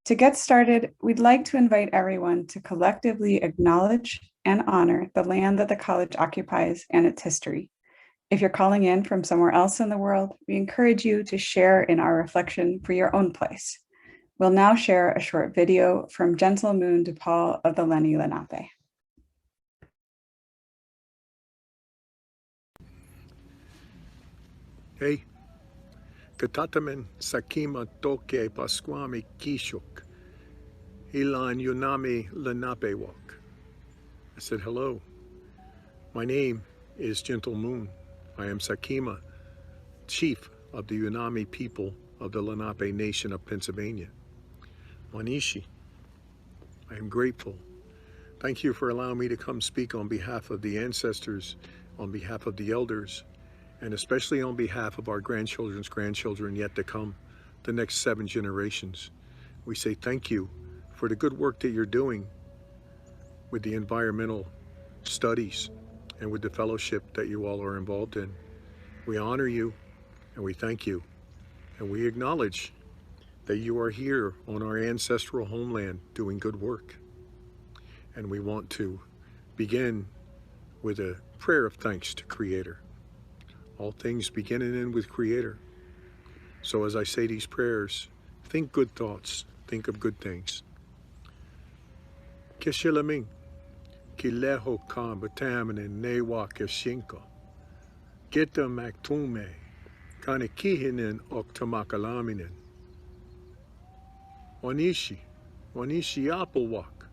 To get started, we'd like to invite everyone to collectively acknowledge and honor the land that the college occupies and its history. If you're calling in from somewhere else in the world, we encourage you to share in our reflection for your own place. We'll now share a short video from Gentle Moon DePaul of the Lenni Lenape. Hey, katatamen sakima toke pasquami kishuk, ilan yunami lenape walk. I said, hello, my name is Gentle Moon. I am Sakima, chief of the Unami people of the Lenape Nation of Pennsylvania. Wanishi, I am grateful. Thank you for allowing me to come speak on behalf of the ancestors, on behalf of the elders, and especially on behalf of our grandchildren's grandchildren yet to come, the next 7 generations. We say thank you for the good work that you're doing with the environmental studies and with the fellowship that you all are involved in. We honor you and we thank you, and we acknowledge that you are here on our ancestral homeland doing good work. And we want to begin with a prayer of thanks to Creator. All things begin and end with Creator. So as I say these prayers, think good thoughts, think of good things. Keshilaming, kileho kan batamane newa keshinko, geta maktume, kanikihinen oktamakalaminan. Wanishi apelwak,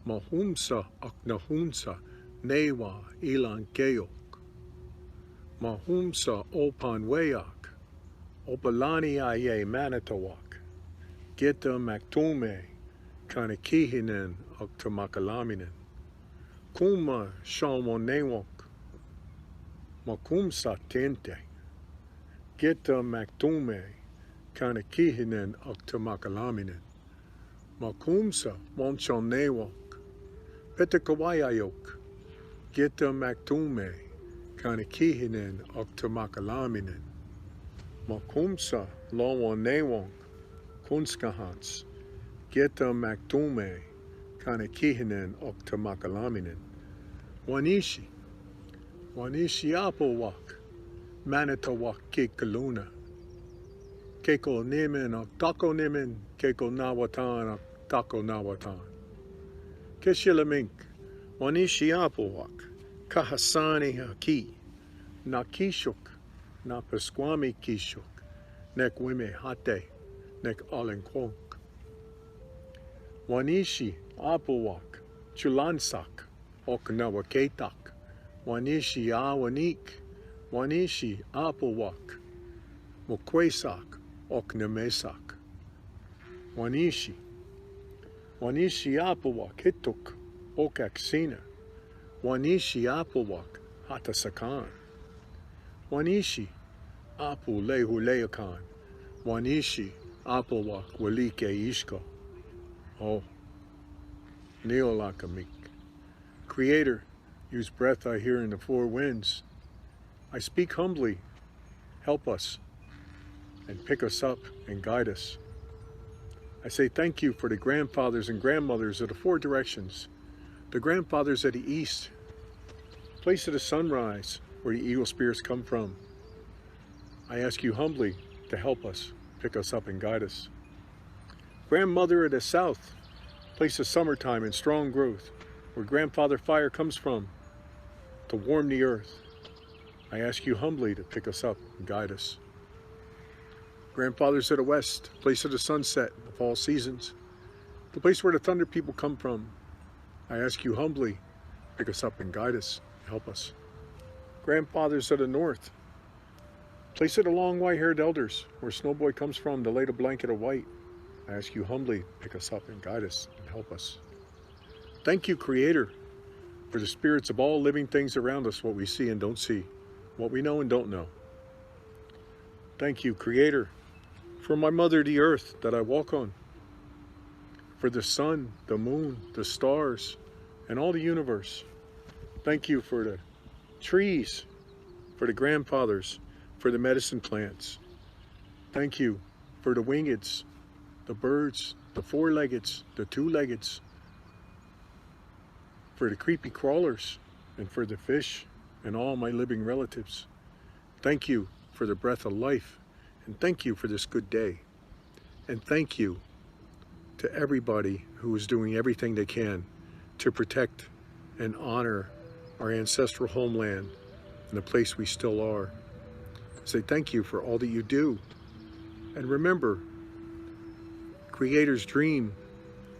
mahumsa aknahunsa, newa ilan keok. Mahumsa opanweyak, opalani aye manitawak, geta maktume, kanikihinen oktamakalaminan. Kuma shamonewok, makumsa tente, geta maktume, kanikihinen oktamakalaminan. Makumsa monchonewok, petakawayayok, geta maktume, kanikihinen oktamakalaminan. Makumsa lawanewok, kunskahans, geta maktume, kanikihinen oktamakalaminan. Wanishi apelwak, manitawak kikaluna. Keko nimen oktako nimen, keko nawatan oktako nawatan. Keshilamink, wanishi apelwak, kahasani haki, na kishuk, na pesquami kishuk, nek wime hate, nek alenkwok. Wanishi apelwak, chulansak, oknawaketak, wanishi awanik, wanishi apelwak, mokwesak, oknamesak. Wanishi apelwak hituk, okaksina, wanishi apelwak, hatasakan. Wanishi apu lehuleakan, wanishi apelwak walike ishko. Oh, neolakamik. Creator, use breath I hear in the 4 winds. I speak humbly, help us, and pick us up and guide us. I say thank you for the grandfathers and grandmothers of the 4 directions, the grandfathers of the east, place of the sunrise, where the eagle spirits come from. I ask you humbly to help us, pick us up and guide us. Grandmother of the south, place of summertime and strong growth, where grandfather fire comes from, to warm the earth. I ask you humbly to pick us up and guide us. Grandfathers of the west, place of the sunset, the fall seasons, the place where the thunder people come from. I ask you humbly, pick us up and guide us, help us. Grandfathers of the north, place of the long white-haired elders, where Snowboy comes from to lay the blanket of white. I ask you humbly, pick us up and guide us and help us. Thank you, Creator, for the spirits of all living things around us, what we see and don't see, what we know and don't know. Thank you, Creator, for my mother, the earth, that I walk on, for the sun, the moon, the stars, and all the universe. Thank you for the trees, for the grandfathers, for the medicine plants. Thank you for the wingeds, the birds, the four-leggeds, the two-leggeds, for the creepy crawlers, and for the fish and all my living relatives. Thank you for the breath of life, and thank you for this good day. And thank you to everybody who is doing everything they can to protect and honor our ancestral homeland and the place we still are. Say thank you for all that you do. And remember, Creator's dream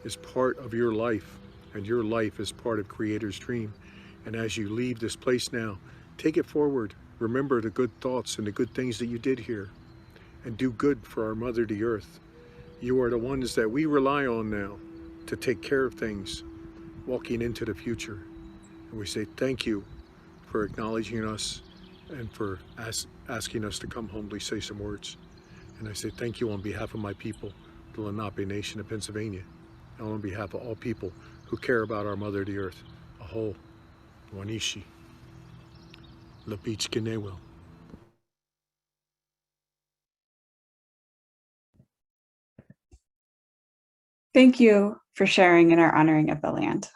is part of your life, and your life is part of Creator's dream. And as you leave this place now, take it forward. Remember the good thoughts and the good things that you did here, and do good for our Mother, the Earth. You are the ones that we rely on now to take care of things walking into the future. And we say thank you for acknowledging us and for asking us to come humbly say some words. And I say thank you on behalf of my people, the Lenape Nation of Pennsylvania, and on behalf of all people who care about our Mother, the Earth. Aho, Wanishi, Lapich Kinewil. Thank you for sharing in our honoring of the land.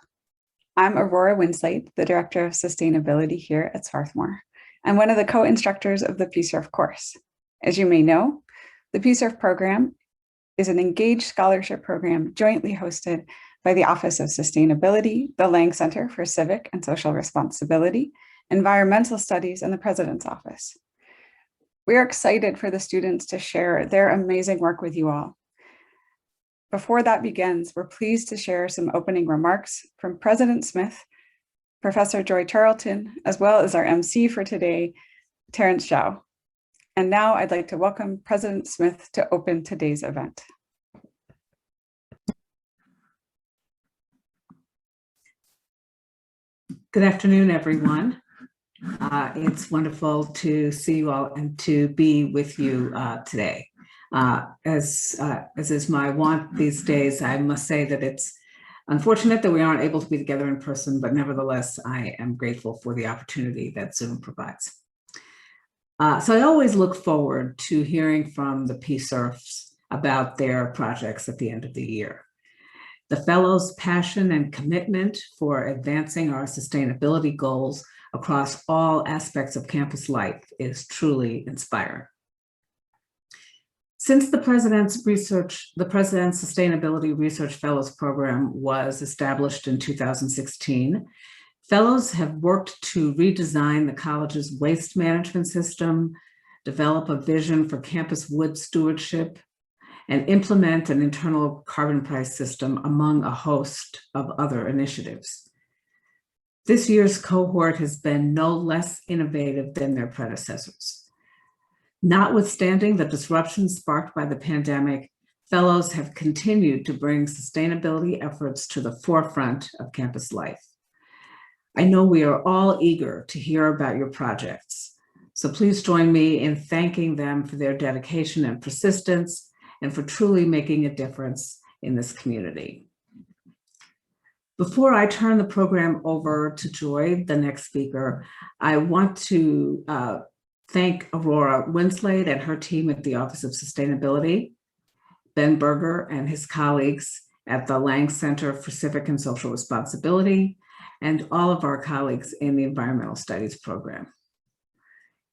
I'm Aurora Winslade, the Director of Sustainability here at Swarthmore, and one of the co-instructors of the PSRF course. As you may know, the PSRF program is an engaged scholarship program jointly hosted by the Office of Sustainability, the Lang Center for Civic and Social Responsibility, Environmental Studies, and the President's Office. We are excited for the students to share their amazing work with you all. Before that begins, we're pleased to share some opening remarks from President Smith, Professor Joy Charlton, as well as our MC for today, Terrence Zhao. And now I'd like to welcome President Smith to open today's event. Good afternoon, everyone. It's wonderful to see you all and to be with you today. As is my want these days, I must say that it's unfortunate that we aren't able to be together in person, but nevertheless, I am grateful for the opportunity that Zoom provides. So I always look forward to hearing from the PSRFs about their projects at the end of the year. The fellows' passion and commitment for advancing our sustainability goals across all aspects of campus life is truly inspiring. Since the President's Sustainability Research Fellows Program was established in 2016, fellows have worked to redesign the college's waste management system, develop a vision for campus wood stewardship, and implement an internal carbon price system, among a host of other initiatives. This year's cohort has been no less innovative than their predecessors. Notwithstanding the disruption sparked by the pandemic, fellows have continued to bring sustainability efforts to the forefront of campus life. I know we are all eager to hear about your projects, so please join me in thanking them for their dedication and persistence, and for truly making a difference in this community. Before I turn the program over to Joy, the next speaker, I want to thank Aurora Winslade and her team at the Office of Sustainability, Ben Berger and his colleagues at the Lang Center for Civic and Social Responsibility, and all of our colleagues in the Environmental Studies program.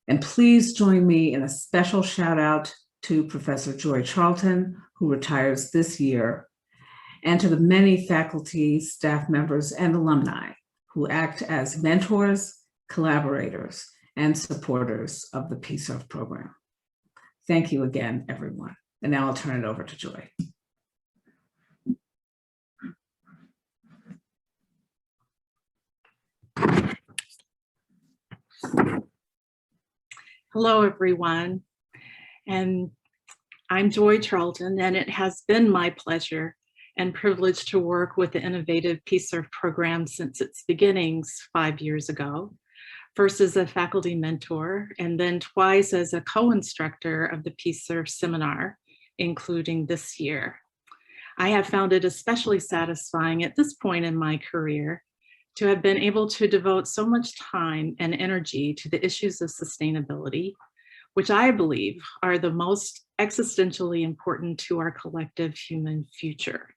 And please join me in a special shout out to Professor Joy Charlton, who retires this year, and to the many faculty, staff members, and alumni who act as mentors, collaborators, and supporters of the PSRF program. Thank you again, everyone. And now I'll turn it over to Joy. Hello, everyone. And I'm Joy Charlton, and it has been my pleasure and privilege to work with the innovative PSRF program since its beginnings 5 years ago, first as a faculty mentor, and then twice as a co-instructor of the PSRF seminar, including this year. I have found it especially satisfying at this point in my career to have been able to devote so much time and energy to the issues of sustainability, which I believe are the most existentially important to our collective human future.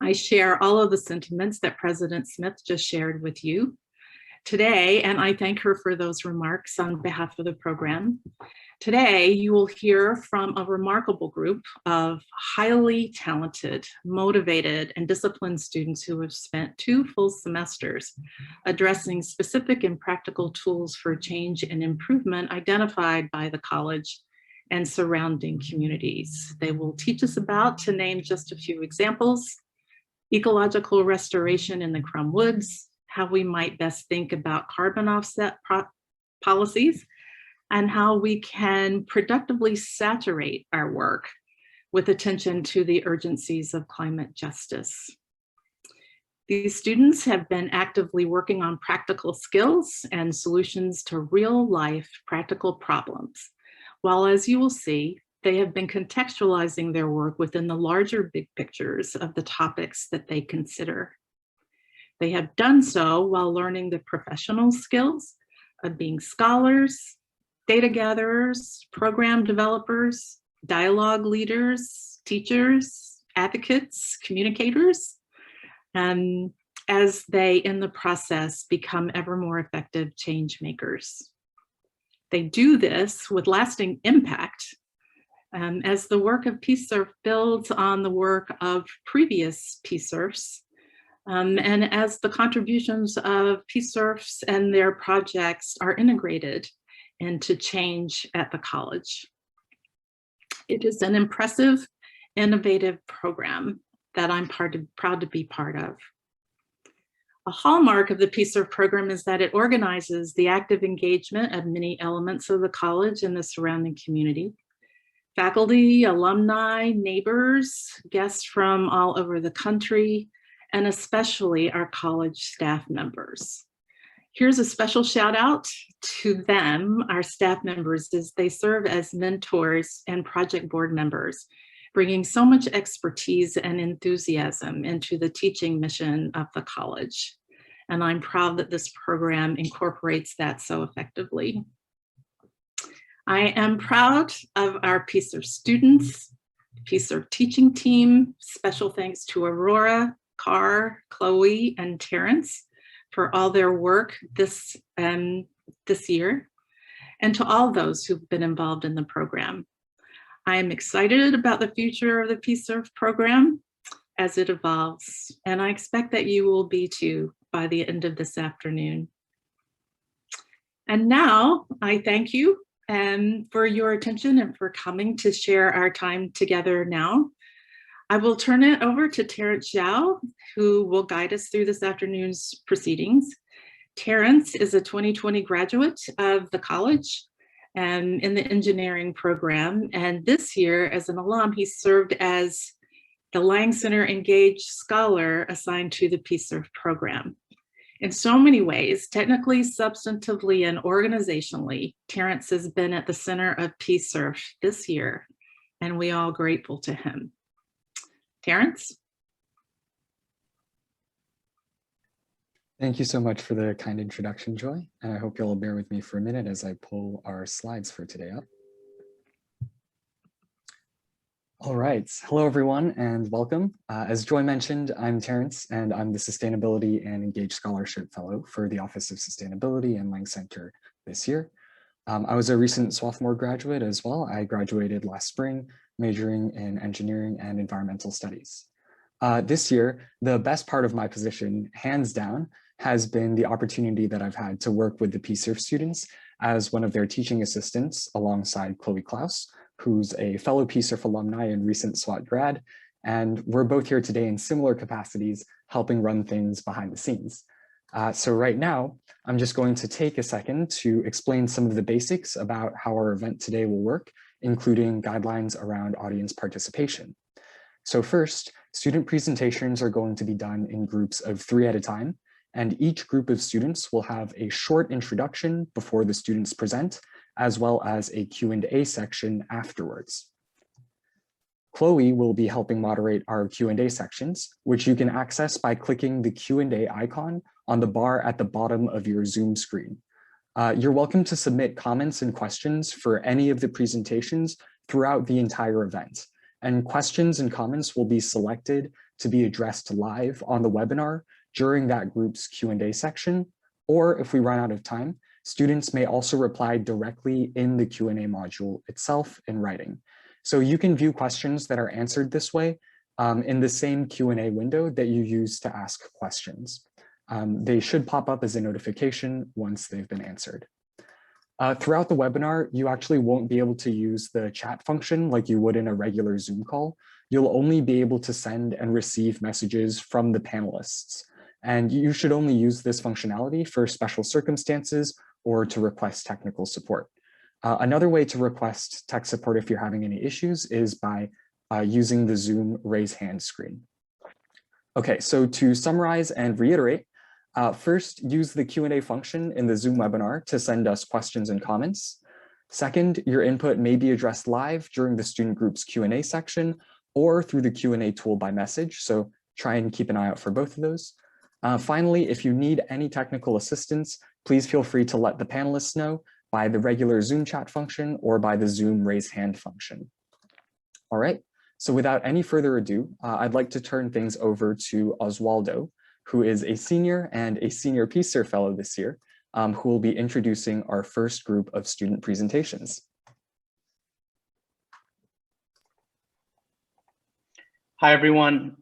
I share all of the sentiments that President Smith just shared with you today, and I thank her for those remarks on behalf of the program. Today, you will hear from a remarkable group of highly talented, motivated, and disciplined students who have spent 2 full semesters addressing specific and practical tools for change and improvement identified by the college and surrounding communities. They will teach us about, to name just a few examples, ecological restoration in the Crum Woods, how we might best think about carbon offset policies, and how we can productively saturate our work with attention to the urgencies of climate justice. These students have been actively working on practical skills and solutions to real-life practical problems, while, as you will see, they have been contextualizing their work within the larger big pictures of the topics that they consider. They have done so while learning the professional skills of being scholars, data gatherers, program developers, dialogue leaders, teachers, advocates, communicators, as they, in the process, become ever more effective change makers. They do this with lasting impact as the work of PSRF builds on the work of previous PSRFs, and as the contributions of PSRFs and their projects are integrated into change at the college. It is an impressive, innovative program that I'm proud to be part of. A hallmark of the PSRF program is that it organizes the active engagement of many elements of the college and the surrounding community. Faculty, alumni, neighbors, guests from all over the country, and especially our college staff members. Here's a special shout out to them, our staff members, as they serve as mentors and project board members, bringing so much expertise and enthusiasm into the teaching mission of the college. And I'm proud that this program incorporates that so effectively. I am proud of our PSRF students, PSRF teaching team. Special thanks to Aurora, Carr, Chloe, and Terrence for all their work this year, and to all those who've been involved in the program. I am excited about the future of the PSRF program as it evolves, and I expect that you will be too by the end of this afternoon. And now I thank you for your attention and for coming to share our time together now. I will turn it over to Terrence Zhao, who will guide us through this afternoon's proceedings. Terrence is a 2020 graduate of the college in the engineering program. And this year, as an alum, he served as the Lang Center Engaged Scholar assigned to the PSRF program. In so many ways, technically, substantively, and organizationally, Terrence has been at the center of PSRF this year, and we are all grateful to him. Terrence? Thank you so much for the kind introduction, Joy, and I hope you'll bear with me for a minute as I pull our slides for today up. All right, hello everyone and welcome. As Joy mentioned, I'm Terrence and I'm the Sustainability and Engaged Scholarship Fellow for the Office of Sustainability and Lang Center this year. I was a recent Swarthmore graduate as well. I graduated last spring, majoring in engineering and environmental studies. This year, the best part of my position, hands down, has been the opportunity that I've had to work with the PSRF students as one of their teaching assistants alongside Chloe Klaus, who's a fellow PSRF alumni and recent SWAT grad. And we're both here today in similar capacities, helping run things behind the scenes. So right now, I'm just going to take a second to explain some of the basics about how our event today will work, including guidelines around audience participation. So first, student presentations are going to be done in groups of 3 at a time, and each group of students will have a short introduction before the students present, as well as a Q&A section afterwards. Chloe will be helping moderate our Q&A sections, which you can access by clicking the Q&A icon on the bar at the bottom of your Zoom screen. You're welcome to submit comments and questions for any of the presentations throughout the entire event. And questions and comments will be selected to be addressed live on the webinar during that group's Q&A section, or if we run out of time, students may also reply directly in the Q&A module itself in writing. So you can view questions that are answered this way in the same Q&A window that you use to ask questions. They should pop up as a notification once they've been answered. Throughout the webinar, you actually won't be able to use the chat function like you would in a regular Zoom call. You'll only be able to send and receive messages from the panelists. And you should only use this functionality for special circumstances or to request technical support. Another way to request tech support if you're having any issues is by using the Zoom raise hand screen. Okay, so to summarize and reiterate, first, use the Q&A function in the Zoom webinar to send us questions and comments. Second, your input may be addressed live during the student group's Q&A section or through the Q&A tool by message, so try and keep an eye out for both of those. Finally, if you need any technical assistance, please feel free to let the panelists know by the regular Zoom chat function or by the Zoom raise hand function. All right, so without any further ado, I'd like to turn things over to Oswaldo, who is a senior and a senior PSRF fellow this year, who will be introducing our first group of student presentations. Hi, everyone.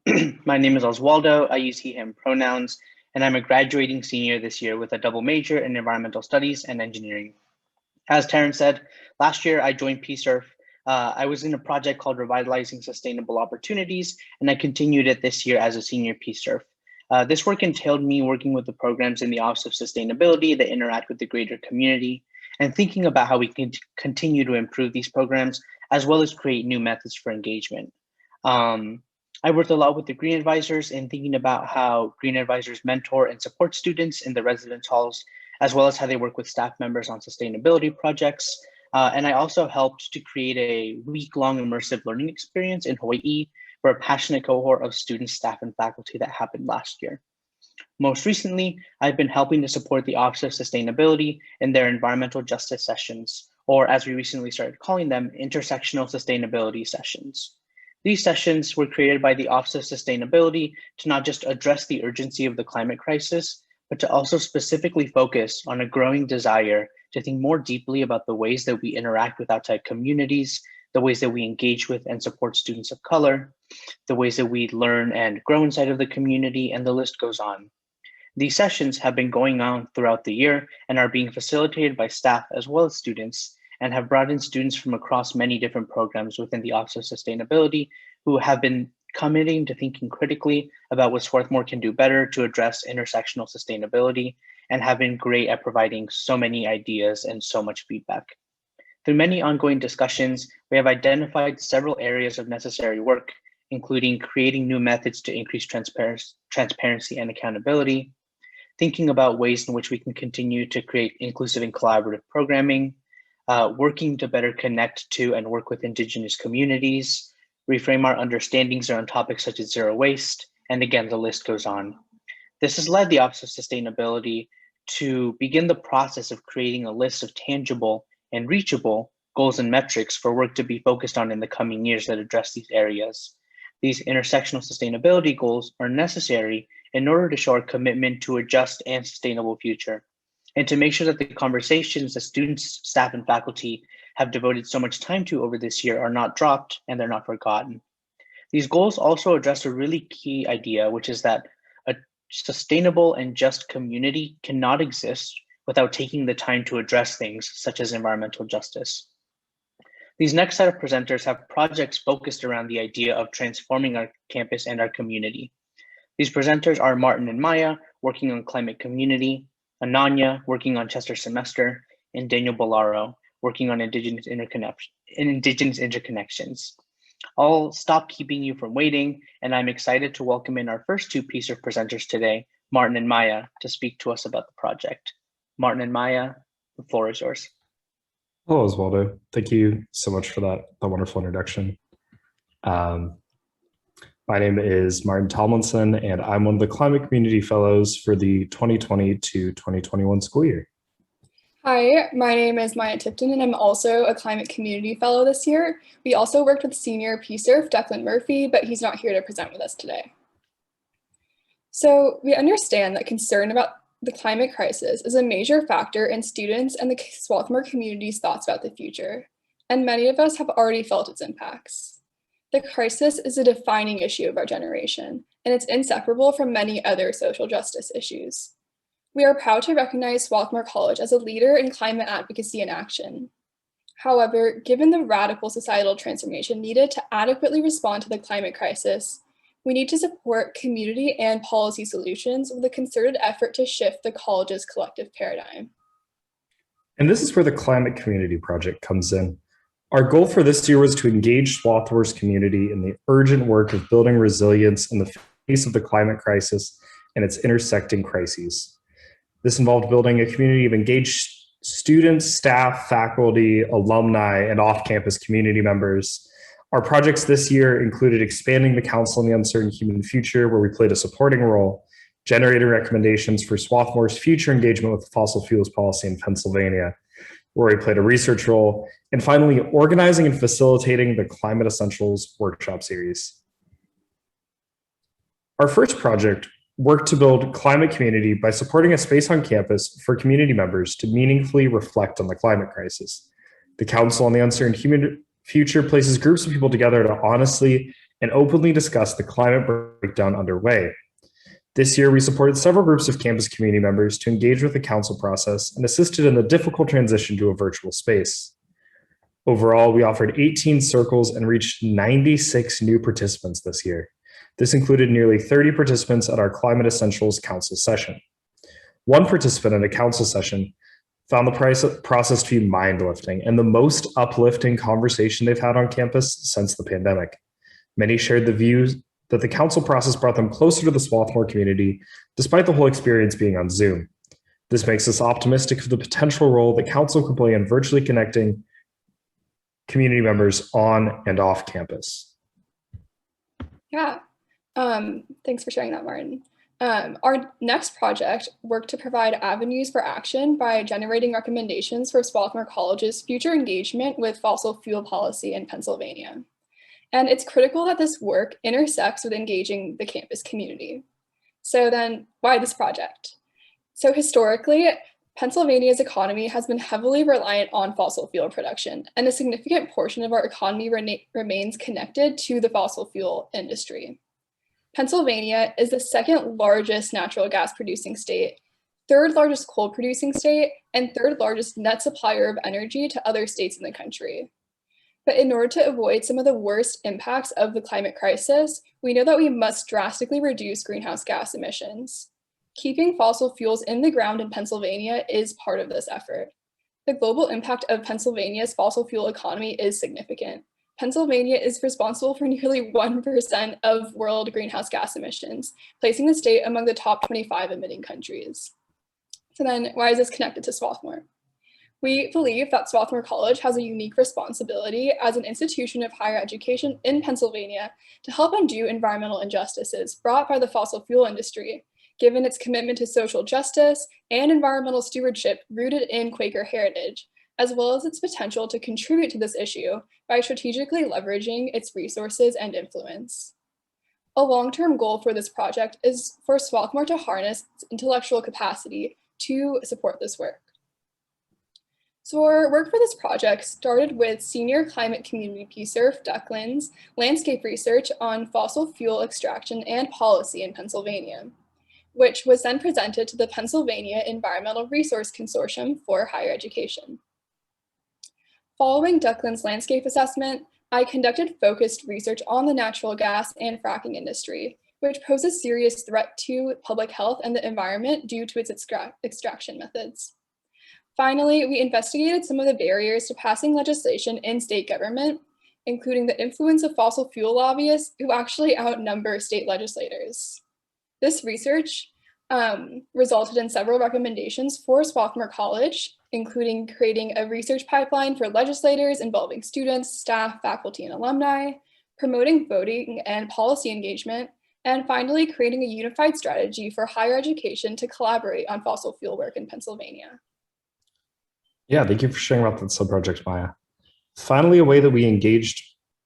My name is Oswaldo. I use he, him pronouns, and I'm a graduating senior this year with a double major in environmental studies and engineering. As Terrence said, last year I joined PSRF. I was in a project called Revitalizing Sustainable Opportunities, and I continued it this year as a senior PSRF. This work entailed me working with the programs in the Office of Sustainability that interact with the greater community and thinking about how we can continue to improve these programs, as well as create new methods for engagement. I worked a lot with the Green Advisors in thinking about how Green Advisors mentor and support students in the residence halls, as well as how they work with staff members on sustainability projects. And I also helped to create a week-long immersive learning experience in Hawaii for a passionate cohort of students, staff, and faculty that happened last year. Most recently, I've been helping to support the Office of Sustainability in their environmental justice sessions, or as we recently started calling them, intersectional sustainability sessions. These sessions were created by the Office of Sustainability to not just address the urgency of the climate crisis, but to also specifically focus on a growing desire to think more deeply about the ways that we interact with outside communities, the ways that we engage with and support students of color, the ways that we learn and grow inside of the community, and the list goes on. These sessions have been going on throughout the year and are being facilitated by staff as well as students, and have brought in students from across many different programs within the Office of Sustainability who have been committing to thinking critically about what Swarthmore can do better to address intersectional sustainability, and have been great at providing so many ideas and so much feedback. Through many ongoing discussions, we have identified several areas of necessary work, including creating new methods to increase transparency and accountability, thinking about ways in which we can continue to create inclusive and collaborative programming, working to better connect to and work with Indigenous communities, reframe our understandings around topics such as zero waste, and again, the list goes on. This has led the Office of Sustainability to begin the process of creating a list of tangible and reachable goals and metrics for work to be focused on in the coming years that address these areas. These intersectional sustainability goals are necessary in order to show our commitment to a just and sustainable future, and to make sure that the conversations that students, staff, and faculty have devoted so much time to over this year are not dropped and they're not forgotten. These goals also address a really key idea, which is that a sustainable and just community cannot exist without taking the time to address things such as environmental justice. These next set of presenters have projects focused around the idea of transforming our campus and our community. These presenters are Martin and Maya, working on climate community, Ananya, working on Chester semester, and Daniel Bolaro, working on Indigenous interconnections. I'll stop keeping you from waiting, and I'm excited to welcome in our first two PSRF presenters today, Martin and Maya, to speak to us about the project. Martin and Maya, the floor is yours. Hello, Oswaldo. Thank you so much for that wonderful introduction. My name is Martin Tomlinson, and I'm one of the Climate Community Fellows for the 2020 to 2021 school year. Hi, my name is Maya Tipton, and I'm also a Climate Community Fellow this year. We also worked with senior PSRF Declan Murphy, but he's not here to present with us today. So we understand that concern about the climate crisis is a major factor in students and the Swarthmore community's thoughts about the future, and many of us have already felt its impacts. The crisis is a defining issue of our generation, and it's inseparable from many other social justice issues. We are proud to recognize Swarthmore College as a leader in climate advocacy and action. However, given the radical societal transformation needed to adequately respond to the climate crisis, we need to support community and policy solutions with a concerted effort to shift the college's collective paradigm. And this is where the Climate Community Project comes in. Our goal for this year was to engage Swarthmore's community in the urgent work of building resilience in the face of the climate crisis and its intersecting crises. This involved building a community of engaged students, staff, faculty, alumni, and off-campus community members. Our projects this year included expanding the Council on the Uncertain Human Future, where we played a supporting role, generating recommendations for Swarthmore's future engagement with fossil fuels policy in Pennsylvania, where we played a research role, and finally, organizing and facilitating the Climate Essentials workshop series. Our first project worked to build climate community by supporting a space on campus for community members to meaningfully reflect on the climate crisis. The Council on the Uncertain Human Future places groups of people together to honestly and openly discuss the climate breakdown underway. This year, we supported several groups of campus community members to engage with the council process and assisted in the difficult transition to a virtual space. Overall, we offered 18 circles and reached 96 new participants this year. This included nearly 30 participants at our Climate Essentials Council session. One participant in a council session found the process to be mind-lifting and the most uplifting conversation they've had on campus since the pandemic. Many shared the views that the council process brought them closer to the Swarthmore community, despite the whole experience being on Zoom. This makes us optimistic for the potential role that council can play in virtually connecting community members on and off campus. Yeah, thanks for sharing that, Martin. Our next project worked to provide avenues for action by generating recommendations for Swarthmore College's future engagement with fossil fuel policy in Pennsylvania. And it's critical that this work intersects with engaging the campus community. So then, why this project? So historically, Pennsylvania's economy has been heavily reliant on fossil fuel production, and a significant portion of our economy remains connected to the fossil fuel industry. Pennsylvania is the second largest natural gas producing state, third largest coal producing state, and third largest net supplier of energy to other states in the country. But in order to avoid some of the worst impacts of the climate crisis, we know that we must drastically reduce greenhouse gas emissions. Keeping fossil fuels in the ground in Pennsylvania is part of this effort. The global impact of Pennsylvania's fossil fuel economy is significant. Pennsylvania is responsible for nearly 1% of world greenhouse gas emissions, placing the state among the top 25 emitting countries. So then, why is this connected to Swarthmore? We believe that Swarthmore College has a unique responsibility as an institution of higher education in Pennsylvania to help undo environmental injustices brought by the fossil fuel industry, given its commitment to social justice and environmental stewardship rooted in Quaker heritage, as well as its potential to contribute to this issue by strategically leveraging its resources and influence. A long-term goal for this project is for Swarthmore to harness its intellectual capacity to support this work. So our work for this project started with senior climate community PSRF Declan's landscape research on fossil fuel extraction and policy in Pennsylvania, which was then presented to the Pennsylvania Environmental Resource Consortium for Higher Education. Following Declan's landscape assessment, I conducted focused research on the natural gas and fracking industry, which poses a serious threat to public health and the environment due to its extraction methods. Finally, we investigated some of the barriers to passing legislation in state government, including the influence of fossil fuel lobbyists who actually outnumber state legislators. This research resulted in several recommendations for Swarthmore College, including creating a research pipeline for legislators involving students, staff, faculty, and alumni, promoting voting and policy engagement, and finally creating a unified strategy for higher education to collaborate on fossil fuel work in Pennsylvania. Yeah, thank you for sharing about that sub-project, Maya. Finally, a way that we engaged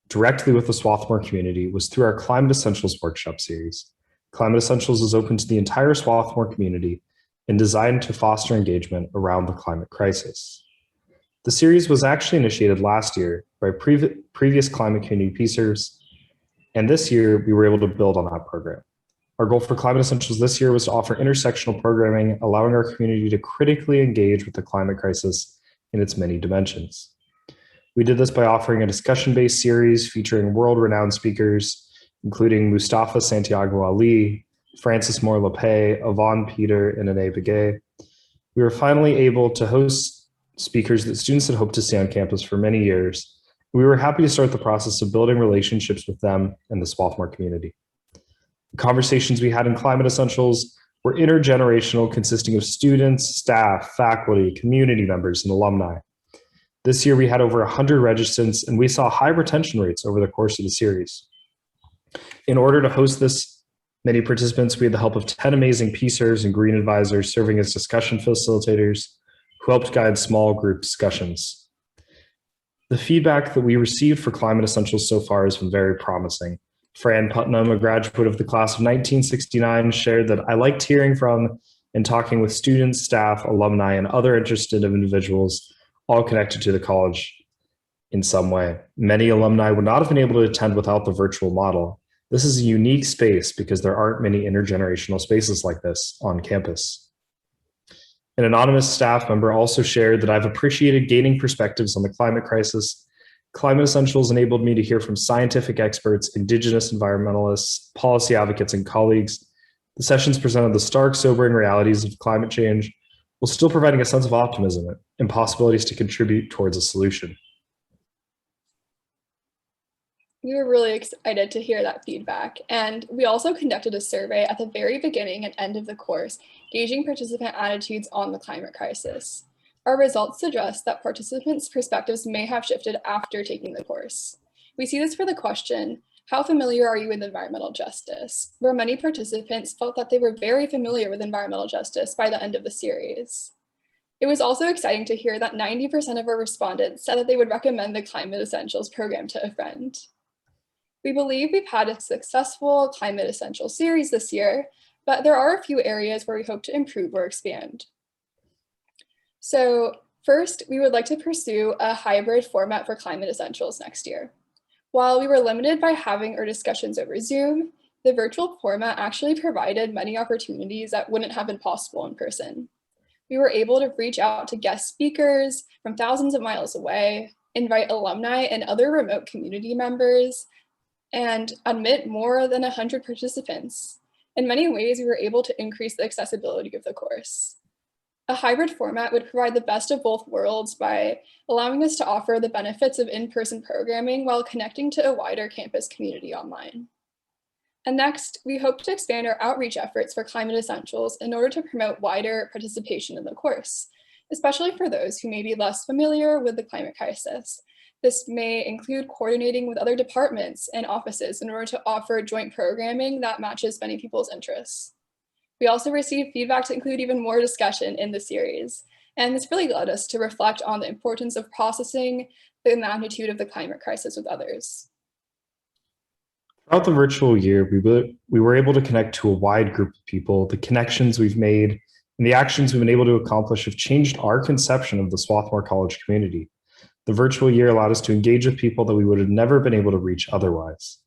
directly with the Swarthmore community was through our Climate Essentials workshop series. Climate Essentials is open to the entire Swarthmore community and designed to foster engagement around the climate crisis. The series was actually initiated last year by previous climate community PSRFs, and this year we were able to build on that program. Our goal for Climate Essentials this year was to offer intersectional programming, allowing our community to critically engage with the climate crisis in its many dimensions. We did this by offering a discussion-based series featuring world-renowned speakers, including Mustafa Santiago Ali, Francis Moore Lapay, Yvonne Peter, and Ane Begay. We were finally able to host speakers that students had hoped to see on campus for many years. We were happy to start the process of building relationships with them and the Swarthmore community. The conversations we had in Climate Essentials were intergenerational, consisting of students, staff, faculty, community members, and alumni. This year we had over 100 registrants, and we saw high retention rates over the course of the series. In order to host this many participants, we had the help of 10 amazing PSRFs and green advisors serving as discussion facilitators who helped guide small group discussions. The feedback that we received for Climate Essentials so far has been very promising. Fran Putnam, a graduate of the class of 1969, shared that I liked hearing from and talking with students, staff, alumni, and other interested individuals, all connected to the college in some way. Many alumni would not have been able to attend without the virtual model. This is a unique space because there aren't many intergenerational spaces like this on campus. An anonymous staff member also shared that I've appreciated gaining perspectives on the climate crisis. Climate Essentials enabled me to hear from scientific experts, Indigenous environmentalists, policy advocates, and colleagues. The sessions presented the stark, sobering realities of climate change, while still providing a sense of optimism and possibilities to contribute towards a solution. We were really excited to hear that feedback, and we also conducted a survey at the very beginning and end of the course, gauging participant attitudes on the climate crisis. Our results suggest that participants' perspectives may have shifted after taking the course. We see this for the question, how familiar are you with environmental justice? Where many participants felt that they were very familiar with environmental justice by the end of the series. It was also exciting to hear that 90% of our respondents said that they would recommend the Climate Essentials program to a friend. We believe we've had a successful Climate Essentials series this year, but there are a few areas where we hope to improve or expand. So first, we would like to pursue a hybrid format for Climate Essentials next year. While we were limited by having our discussions over Zoom, the virtual format actually provided many opportunities that wouldn't have been possible in person. We were able to reach out to guest speakers from thousands of miles away, invite alumni and other remote community members, and admit more than 100 participants. In many ways, we were able to increase the accessibility of the course. A hybrid format would provide the best of both worlds by allowing us to offer the benefits of in-person programming while connecting to a wider campus community online. And next, we hope to expand our outreach efforts for Climate Essentials in order to promote wider participation in the course, especially for those who may be less familiar with the climate crisis. This may include coordinating with other departments and offices in order to offer joint programming that matches many people's interests. We also received feedback to include even more discussion in the series, and this really led us to reflect on the importance of processing the magnitude of the climate crisis with others. Throughout the virtual year, we were able to connect to a wide group of people. The connections we've made and the actions we've been able to accomplish have changed our conception of the Swarthmore College community. The virtual year allowed us to engage with people that we would have never been able to reach otherwise.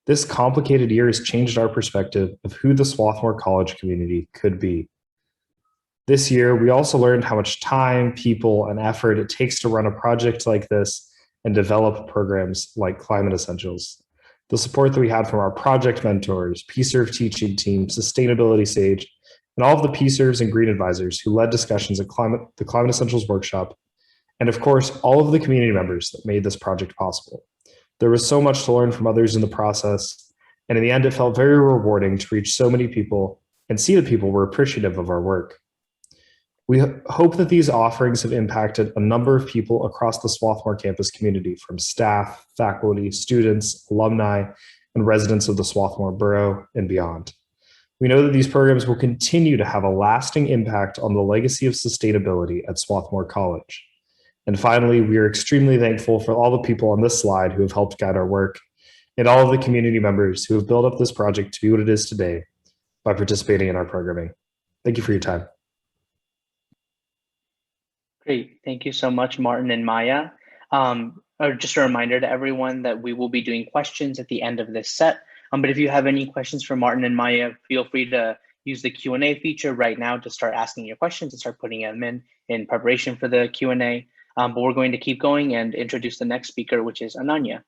This complicated year has changed our perspective of who the Swarthmore College community could be. This year, we also learned how much time, people, and effort it takes to run a project like this and develop programs like Climate Essentials. The support that we had from our project mentors, PSRF teaching team, Sustainability Sage, and all of the PSRFs and green advisors who led discussions at the Climate Essentials workshop, and of course, all of the community members that made this project possible. There was so much to learn from others in the process, and in the end, it felt very rewarding to reach so many people and see that people were appreciative of our work. We hope that these offerings have impacted a number of people across the Swarthmore campus community, from staff, faculty, students, alumni, and residents of the Swarthmore borough and beyond. We know that these programs will continue to have a lasting impact on the legacy of sustainability at Swarthmore College. And finally, we are extremely thankful for all the people on this slide who have helped guide our work and all of the community members who have built up this project to be what it is today by participating in our programming. Thank you for your time. Great. Thank you so much, Martin and Maya. Just a reminder to everyone that we will be doing questions at the end of this set. But if you have any questions for Martin and Maya, feel free to use the Q&A feature right now to start asking your questions and start putting them in preparation for the Q&A. But we're going to keep going and introduce the next speaker, which is Ananya.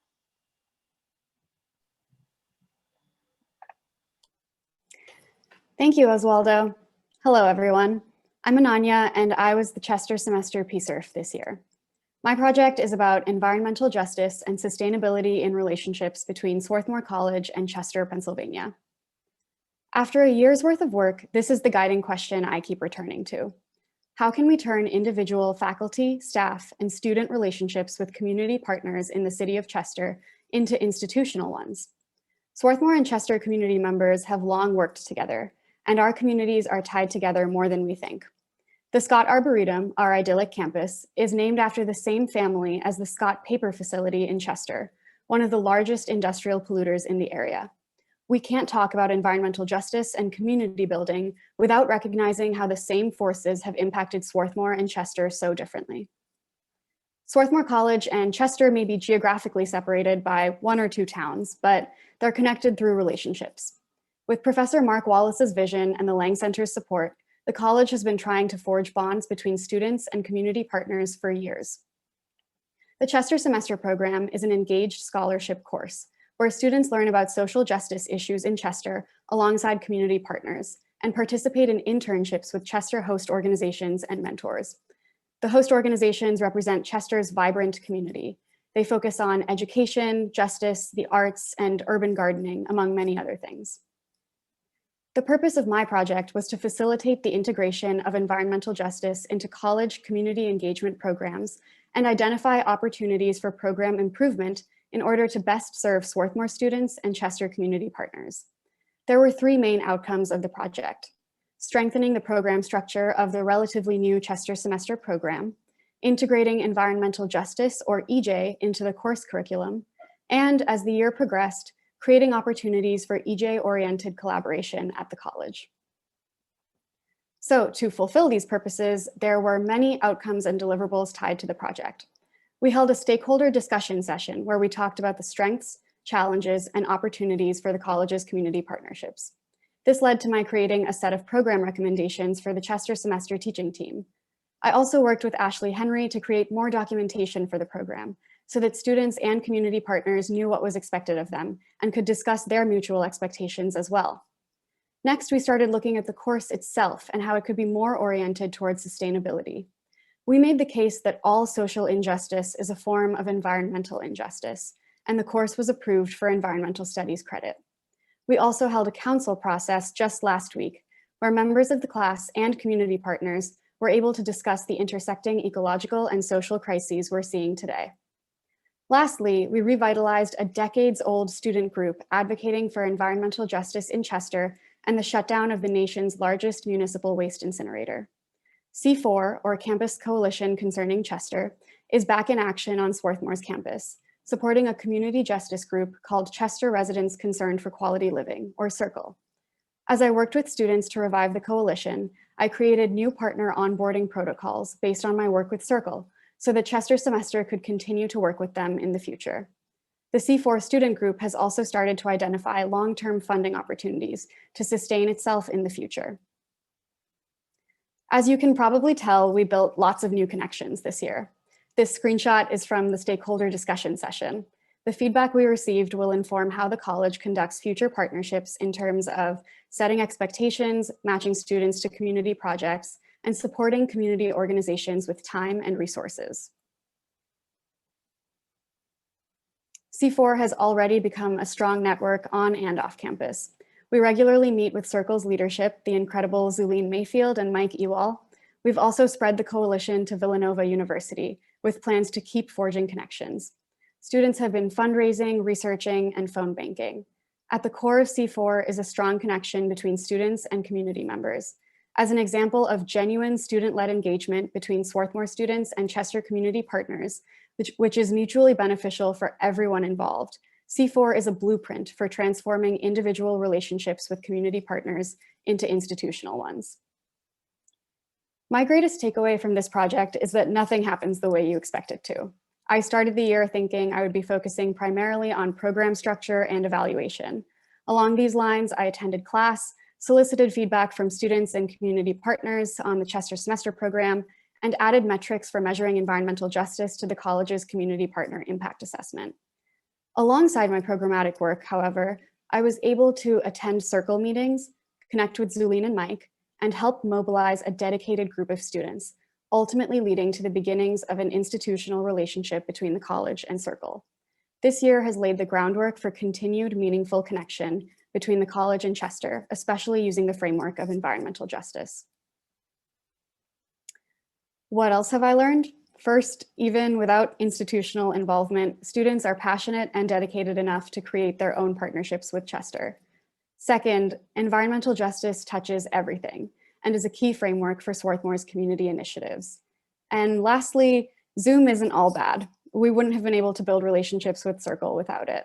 Thank you, Oswaldo. Hello, everyone. I'm Ananya, and I was the Chester semester PSRF this year. My project is about environmental justice and sustainability in relationships between Swarthmore College and Chester, Pennsylvania. After a year's worth of work, this is the guiding question I keep returning to. How can we turn individual faculty, staff, and student relationships with community partners in the city of Chester into institutional ones? Swarthmore and Chester community members have long worked together, and our communities are tied together more than we think. The Scott Arboretum, our idyllic campus, is named after the same family as the Scott Paper Facility in Chester, one of the largest industrial polluters in the area. We can't talk about environmental justice and community building without recognizing how the same forces have impacted Swarthmore and Chester so differently. Swarthmore College and Chester may be geographically separated by 1 or 2 towns, but they're connected through relationships. With Professor Mark Wallace's vision and the Lang Center's support, the college has been trying to forge bonds between students and community partners for years. The Chester Semester Program is an engaged scholarship course where students learn about social justice issues in Chester alongside community partners and participate in internships with Chester host organizations and mentors. The host organizations represent Chester's vibrant community. They focus on education, justice, the arts, and urban gardening, among many other things. The purpose of my project was to facilitate the integration of environmental justice into college community engagement programs and identify opportunities for program improvement in order to best serve Swarthmore students and Chester community partners. There were 3 main outcomes of the project: strengthening the program structure of the relatively new Chester semester program, integrating environmental justice, or EJ, into the course curriculum, and as the year progressed, creating opportunities for EJ-oriented collaboration at the college. So to fulfill these purposes, there were many outcomes and deliverables tied to the project. We held a stakeholder discussion session where we talked about the strengths, challenges, and opportunities for the college's community partnerships. This led to my creating a set of program recommendations for the Chester semester teaching team. I also worked with Ashley Henry to create more documentation for the program, so that students and community partners knew what was expected of them and could discuss their mutual expectations as well. Next, we started looking at the course itself and how it could be more oriented towards sustainability. We made the case that all social injustice is a form of environmental injustice, and the course was approved for environmental studies credit. We also held a council process just last week, where members of the class and community partners were able to discuss the intersecting ecological and social crises we're seeing today. Lastly, we revitalized a decades-old student group advocating for environmental justice in Chester and the shutdown of the nation's largest municipal waste incinerator. C4, or Campus Coalition Concerning Chester, is back in action on Swarthmore's campus, supporting a community justice group called Chester Residents Concerned for Quality Living, or CIRCLE. As I worked with students to revive the coalition, I created new partner onboarding protocols based on my work with CIRCLE, so the Chester semester could continue to work with them in the future. The C4 student group has also started to identify long-term funding opportunities to sustain itself in the future. As you can probably tell, we built lots of new connections this year. This screenshot is from the stakeholder discussion session. The feedback we received will inform how the college conducts future partnerships in terms of setting expectations, matching students to community projects, and supporting community organizations with time and resources. C4 has already become a strong network on and off campus. We regularly meet with CIRCLE's leadership, the incredible Zuline Mayfield and Mike Ewall. We've also spread the coalition to Villanova University with plans to keep forging connections. Students have been fundraising, researching, and phone banking. At the core of C4 is a strong connection between students and community members. as an example of genuine student-led engagement between Swarthmore students and Chester community partners, which is mutually beneficial for everyone involved. C4 is a blueprint for transforming individual relationships with community partners into institutional ones. My greatest takeaway from this project is that nothing happens the way you expect it to. I started the year thinking I would be focusing primarily on program structure and evaluation. Along these lines, I attended class, solicited feedback from students and community partners on the Chester semester program, and added metrics for measuring environmental justice to the college's community partner impact assessment. Alongside my programmatic work, however, I was able to attend circle meetings, connect with Zulene and Mike, and help mobilize a dedicated group of students, ultimately leading to the beginnings of an institutional relationship between the college and circle. This year has laid the groundwork for continued meaningful connection between the college and Chester, especially using the framework of environmental justice. What else have I learned? First, even without institutional involvement, students are passionate and dedicated enough to create their own partnerships with Chester. Second, environmental justice touches everything and is a key framework for Swarthmore's community initiatives. And lastly, Zoom isn't all bad. We wouldn't have been able to build relationships with Circle without it.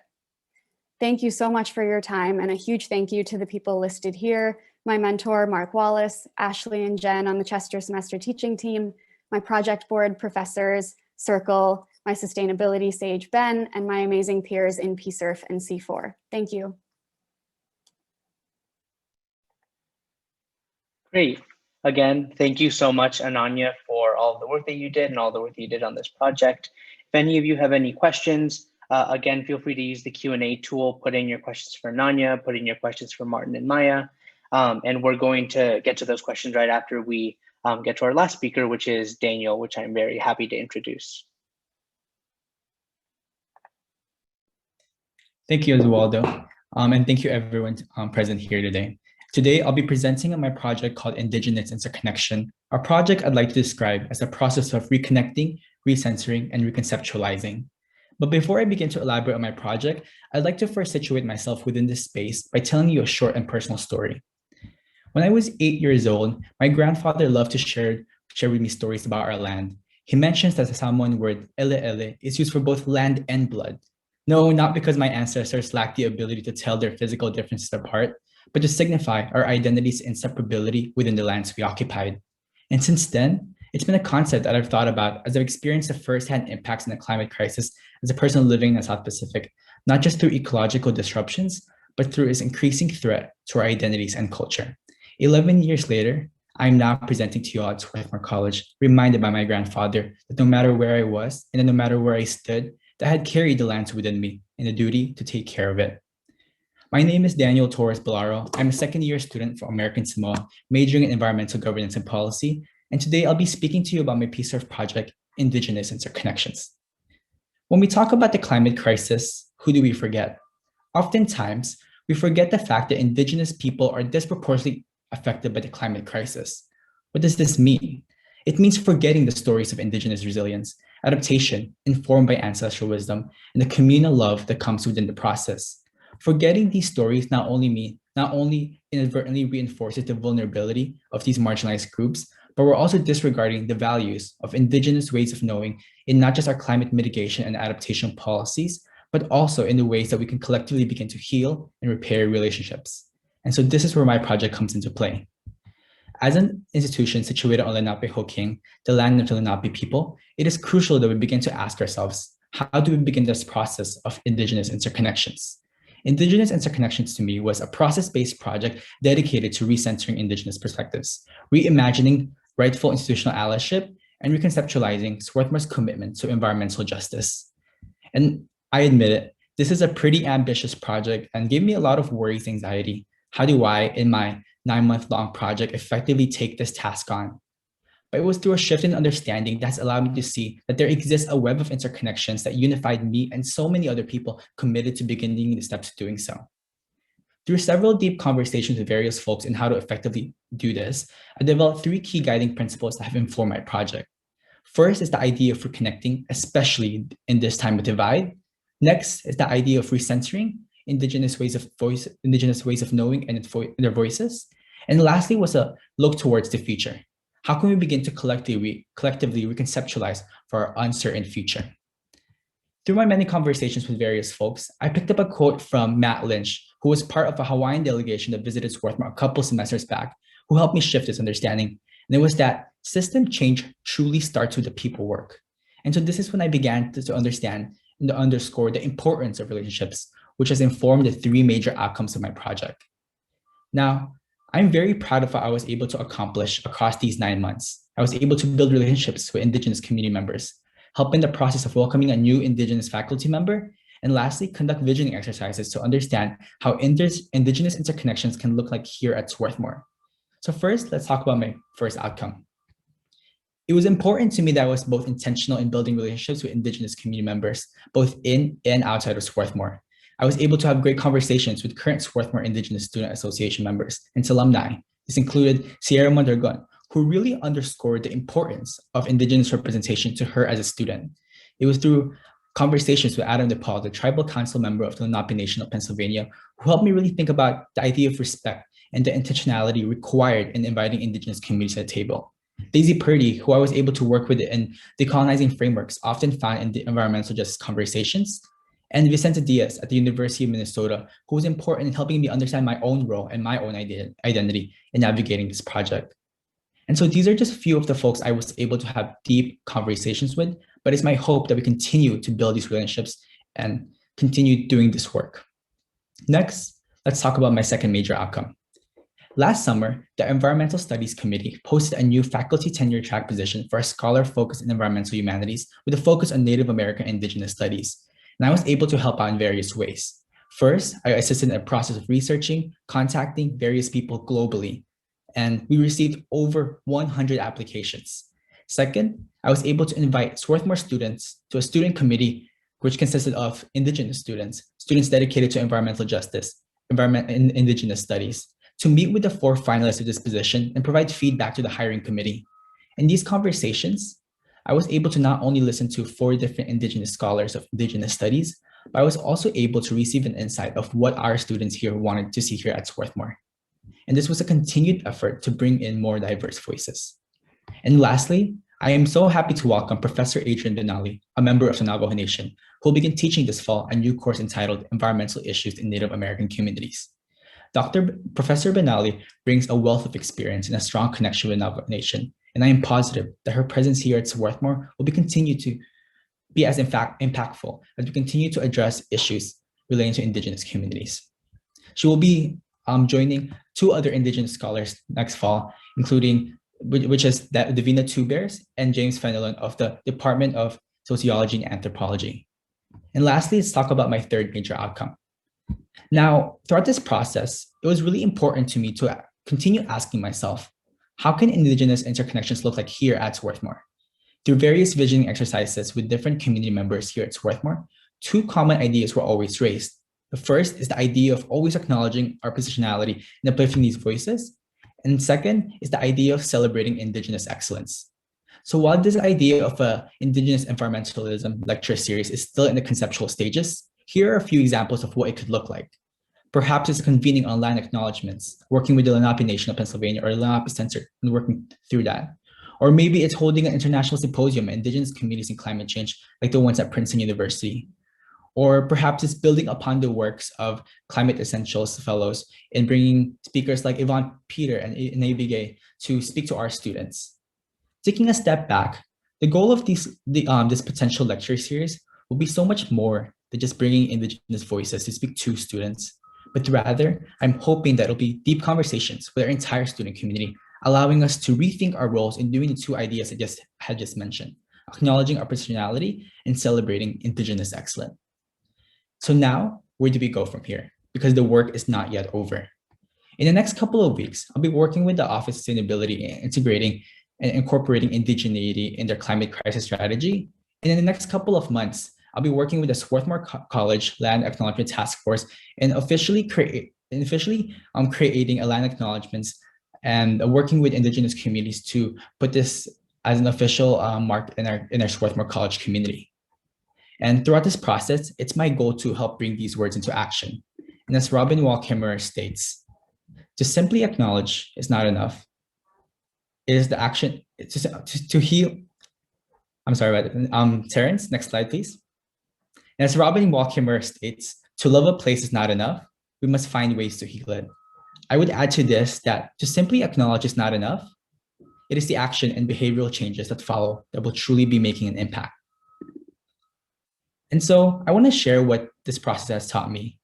Thank you so much for your time, and a huge thank you to the people listed here, my mentor, Mark Wallace, Ashley and Jen on the Chester semester teaching team, my project board professors, Circle, my sustainability sage, Ben, and my amazing peers in PSRF and C4. Thank you. Great. Again, thank you so much, Ananya, for all the work that you did and all the work that you did on this project. If any of you have any questions, again, feel free to use the Q&A tool, put in your questions for Ananya, put in your questions for Martin and Maya, and we're going to get to those questions right after we get to our last speaker, which is Daniel, which I'm very happy to introduce. Thank you, Oswaldo, and thank you everyone present here today. Today, I'll be presenting on my project called Indigenous Interconnection, a project I'd like to describe as a process of reconnecting, recensoring, and reconceptualizing. But before I begin to elaborate on my project, I'd like to first situate myself within this space by telling you a short and personal story. When I was 8 years old, my grandfather loved to share with me stories about our land. He mentions that the Samoan word ele is used for both land and blood. No, not because my ancestors lacked the ability to tell their physical differences apart, but to signify our identity's inseparability within the lands we occupied. And since then, it's been a concept that I've thought about as I've experienced the firsthand impacts in the climate crisis as a person living in the South Pacific, not just through ecological disruptions, but through its increasing threat to our identities and culture. 11 years later, I'm now presenting to you all at Swarthmore College, reminded by my grandfather that no matter where I was and no matter where I stood, that I had carried the lands within me and the duty to take care of it. My name is Daniel Torres Balaro. I'm a second-year student from American Samoa, majoring in environmental governance and policy. And today I'll be speaking to you about my PSRF project, Indigenous Interconnections. When we talk about the climate crisis, who do we forget? Oftentimes, we forget the fact that Indigenous people are disproportionately affected by the climate crisis. What does this mean? It means forgetting the stories of Indigenous resilience, adaptation informed by ancestral wisdom, and the communal love that comes within the process. Forgetting these stories not only inadvertently reinforces the vulnerability of these marginalized groups, but we're also disregarding the values of Indigenous ways of knowing in not just our climate mitigation and adaptation policies, but also in the ways that we can collectively begin to heal and repair relationships. And so this is where my project comes into play. As an institution situated on Lenape-Hoking, the land of the Lenape people, it is crucial that we begin to ask ourselves, how do we begin this process of Indigenous interconnections? Indigenous Interconnections to me was a process-based project dedicated to recentering Indigenous perspectives, reimagining rightful institutional allyship, and reconceptualizing Swarthmore's commitment to environmental justice. And I admit it, this is a pretty ambitious project and gave me a lot of worries, anxiety. How do I, in my 9-month-long project, effectively take this task on? But it was through a shift in understanding that's allowed me to see that there exists a web of interconnections that unified me and so many other people committed to beginning the steps to doing so. Through several deep conversations with various folks in how to effectively do this, I developed 3 key guiding principles that have informed my project. First is the idea of reconnecting, especially in this time of divide. Next is the idea of recentering Indigenous ways of knowing and their voices. And lastly was a look towards the future. How can we begin to collectively reconceptualize for our uncertain future? Through my many conversations with various folks, I picked up a quote from Matt Lynch, who was part of a Hawaiian delegation that visited Swarthmore a couple semesters back, who helped me shift this understanding. And it was that system change truly starts with the people work. And so this is when I began to understand and to underscore the importance of relationships, which has informed the 3 major outcomes of my project. Now, I'm very proud of what I was able to accomplish across these 9 months. I was able to build relationships with Indigenous community members, help in the process of welcoming a new Indigenous faculty member, and lastly, conduct visioning exercises to understand how Indigenous interconnections can look like here at Swarthmore. So first, let's talk about my first outcome. It was important to me that I was both intentional in building relationships with Indigenous community members, both in and outside of Swarthmore. I was able to have great conversations with current Swarthmore Indigenous Student Association members and alumni. This included Sierra Mondragon, who really underscored the importance of Indigenous representation to her as a student. It was through conversations with Adam DePaul, the tribal council member of the Lenape Nation of Pennsylvania, who helped me really think about the idea of respect and the intentionality required in inviting Indigenous communities to the table. Daisy Purdy, who I was able to work with in decolonizing frameworks often found in the environmental justice conversations, and Vicente Diaz at the University of Minnesota, who was important in helping me understand my own role and my own identity in navigating this project. And so these are just a few of the folks I was able to have deep conversations with, but it's my hope that we continue to build these relationships and continue doing this work. Next, let's talk about my second major outcome. Last summer, the Environmental Studies Committee posted a new faculty tenure track position for a scholar focused in environmental humanities with a focus on Native American Indigenous studies. And I was able to help out in various ways. First, I assisted in the process of researching, contacting various people globally, and we received over 100 applications. Second, I was able to invite Swarthmore students to a student committee, which consisted of Indigenous students, students dedicated to environmental justice, environment and Indigenous studies, to meet with the 4 finalists of this position and provide feedback to the hiring committee. In these conversations, I was able to not only listen to 4 different Indigenous scholars of Indigenous studies, but I was also able to receive an insight of what our students here wanted to see here at Swarthmore. And this was a continued effort to bring in more diverse voices. And lastly, I am so happy to welcome Professor Adrian Benali, a member of the Navajo Nation, who will begin teaching this fall a new course entitled Environmental Issues in Native American Communities. Professor Benali brings a wealth of experience and a strong connection with the Navajo Nation, and I am positive that her presence here at Swarthmore will continue to be as impactful as we continue to address issues relating to Indigenous communities. She will be joining 2 other Indigenous scholars next fall, including which is Davina Two Bears and James Fenelon of the Department of Sociology and Anthropology. And lastly, let's talk about my third major outcome. Now, throughout this process, it was really important to me to continue asking myself, how can Indigenous interconnections look like here at Swarthmore? Through various visioning exercises with different community members here at Swarthmore, 2 common ideas were always raised. The first is the idea of always acknowledging our positionality and uplifting these voices. And second is the idea of celebrating Indigenous excellence. So while this idea of an Indigenous environmentalism lecture series is still in the conceptual stages, here are a few examples of what it could look like. Perhaps it's convening online acknowledgements, working with the Lenape Nation of Pennsylvania or Lenape Center and working through that. Or maybe it's holding an international symposium on Indigenous communities and climate change, like the ones at Princeton University. Or perhaps it's building upon the works of Climate Essentials fellows and bringing speakers like Yvonne Peter and Nabigay to speak to our students. Taking a step back, the goal of this potential lecture series will be so much more than just bringing Indigenous voices to speak to students, but rather, I'm hoping that it'll be deep conversations with our entire student community, allowing us to rethink our roles in doing the 2 ideas I had just mentioned, acknowledging our personality and celebrating Indigenous excellence. So now, where do we go from here? Because the work is not yet over. In the next couple of weeks, I'll be working with the Office of Sustainability and integrating and incorporating indigeneity in their climate crisis strategy. And in the next couple of months, I'll be working with the Swarthmore College Land Acknowledgement Task Force and officially creating a land acknowledgements and working with Indigenous communities to put this as an official mark in our Swarthmore College community. And throughout this process, it's my goal to help bring these words into action. And as Robin Wall Kimmerer states, To simply acknowledge is not enough. It is the action to heal. I'm sorry about that. Terrence, next slide, please. And as Robin Wall Kimmerer states, to love a place is not enough. We must find ways to heal it. I would add to this that to simply acknowledge is not enough. It is the action and behavioral changes that follow that will truly be making an impact. And so I want to share what this process has taught me.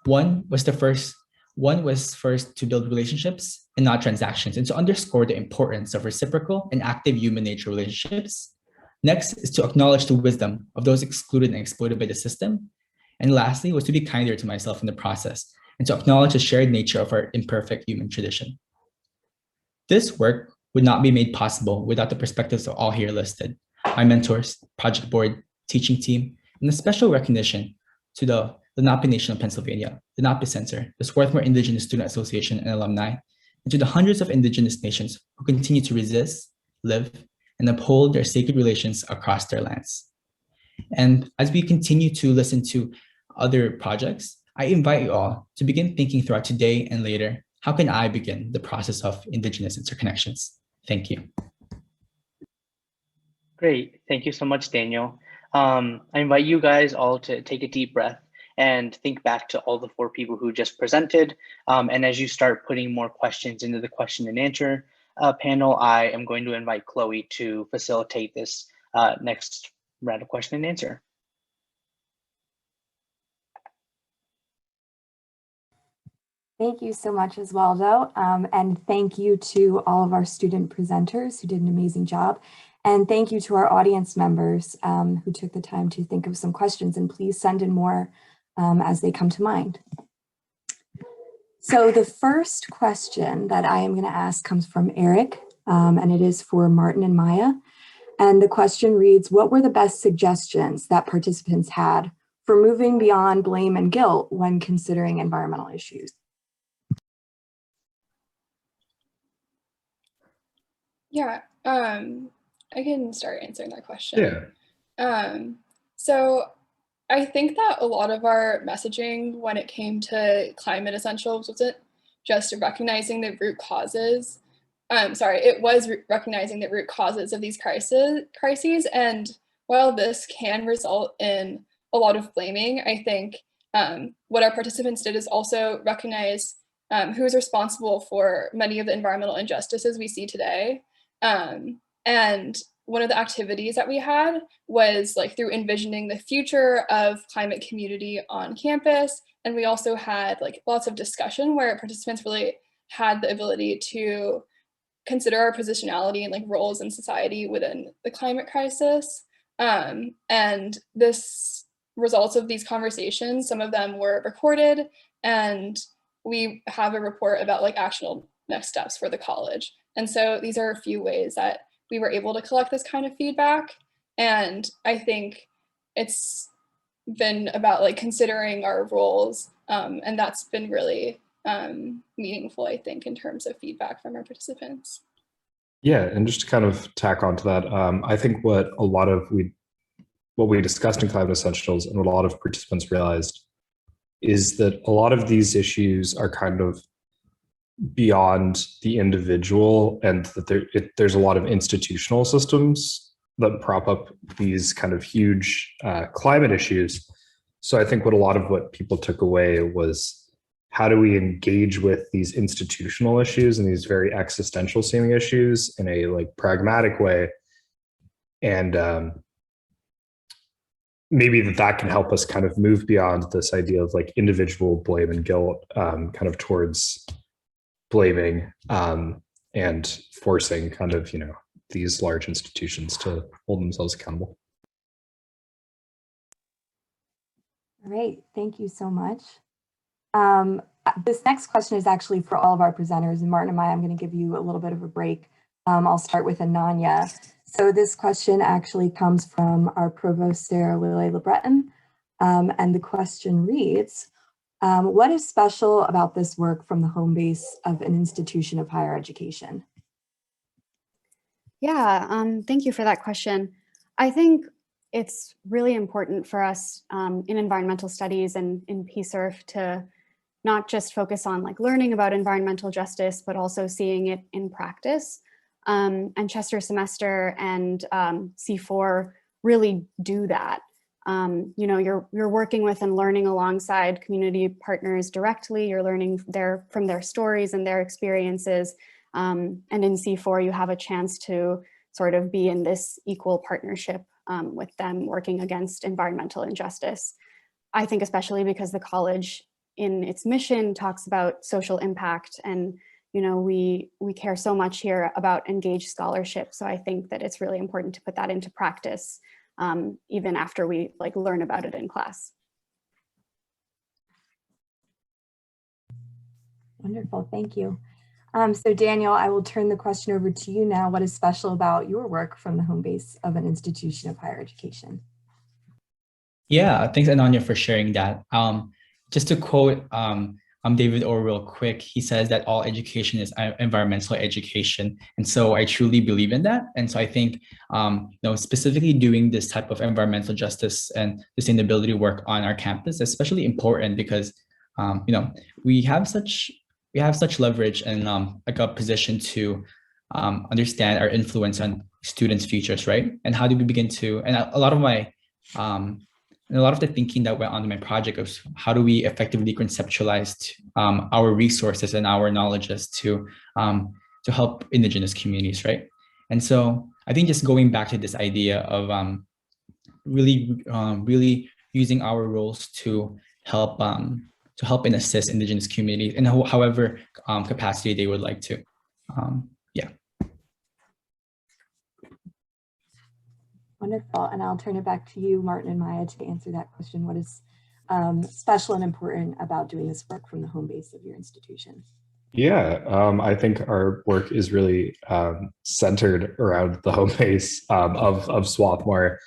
One was first to build relationships and not transactions, and to underscore the importance of reciprocal and active human nature relationships. Next is to acknowledge the wisdom of those excluded and exploited by the system. And lastly was to be kinder to myself in the process and to acknowledge the shared nature of our imperfect human tradition. This work would not be made possible without the perspectives of all here listed, my mentors, project board, teaching team, and a special recognition to the Lenape Nation of Pennsylvania, the Lenape Center, the Swarthmore Indigenous Student Association and alumni, and to the hundreds of Indigenous nations who continue to resist, live, and uphold their sacred relations across their lands. And as we continue to listen to other projects, I invite you all to begin thinking throughout today and later, how can I begin the process of Indigenous interconnections? Thank you. Great. Thank you so much, Daniel. I invite you guys all to take a deep breath and think back to all the 4 people who just presented. And as you start putting more questions into the question and answer panel, I am going to invite Chloe to facilitate this next round of question and answer. Thank you so much, Oswaldo. And thank you to all of our student presenters who did an amazing job. And thank you to our audience members who took the time to think of some questions, and please send in more as they come to mind. So the first question that I am going to ask comes from Eric, and it is for Martin and Maya. And the question reads, what were the best suggestions that participants had for moving beyond blame and guilt when considering environmental issues? Yeah, I can start answering that question. Yeah. So I think that a lot of our messaging when it came to climate essentials wasn't just recognizing the root causes. It was recognizing the root causes of these crises. And while this can result in a lot of blaming, I think what our participants did is also recognize who is responsible for many of the environmental injustices we see today. And one of the activities that we had was like through envisioning the future of climate community on campus. And we also had like lots of discussion where participants really had the ability to consider our positionality and like roles in society within the climate crisis. And this results of these conversations, some of them were recorded, and we have a report about like actionable next steps for the college. And so these are a few ways that we were able to collect this kind of feedback. And I think it's been about like considering our roles. And that's been really meaningful, I think, in terms of feedback from our participants. Yeah, and just to kind of tack onto that, I think what we discussed in Climate Essentials and what a lot of participants realized is that a lot of these issues are kind of beyond the individual, and that there's a lot of institutional systems that prop up these kind of huge climate issues. So I think what people took away was, how do we engage with these institutional issues and these very existential seeming issues in a like pragmatic way? And maybe that can help us kind of move beyond this idea of like individual blame and guilt, kind of towards blaming and forcing kind of, these large institutions to hold themselves accountable. All right, thank you so much. This next question is actually for all of our presenters, and Martin and Maya, I'm going to give you a little bit of a break. I'll start with Ananya. So this question actually comes from our provost, Sarah Willey-LeBreton, and the question reads, what is special about this work from the home base of an institution of higher education? Yeah, thank you for that question. I think it's really important for us in environmental studies and in PSRF to not just focus on like learning about environmental justice, but also seeing it in practice. And Chester Semester and C4 really do that. You know, you're working with and learning alongside community partners directly. You're learning from their stories and their experiences. And in C4, you have a chance to sort of be in this equal partnership with them working against environmental injustice. I think especially because the college in its mission talks about social impact, and you know, we care so much here about engaged scholarship. So I think that it's really important to put that into practice even after we like learn about it in class. Wonderful, thank you. So Daniel, I will turn the question over to you now. What is special about your work from the home base of an institution of higher education? Yeah, thanks Ananya for sharing that. Just to quote David Orr real quick, he says that all education is environmental education. And so I truly believe in that. And so I think, you know, specifically doing this type of environmental justice and sustainability work on our campus is especially important because, you know, we have such leverage and like a position to understand our influence on students' futures, right? And how do we begin to, and a lot of my, and a lot of the thinking that went on in my project was how do we effectively conceptualize our resources and our knowledges to help Indigenous communities, right? And so I think just going back to this idea of really using our roles to help and assist Indigenous communities in however capacity they would like to. Yeah. Wonderful, and I'll turn it back to you, Martin and Maya, to answer that question. What is special and important about doing this work from the home base of your institution? Yeah, I think our work is really centered around the home base of Swarthmore.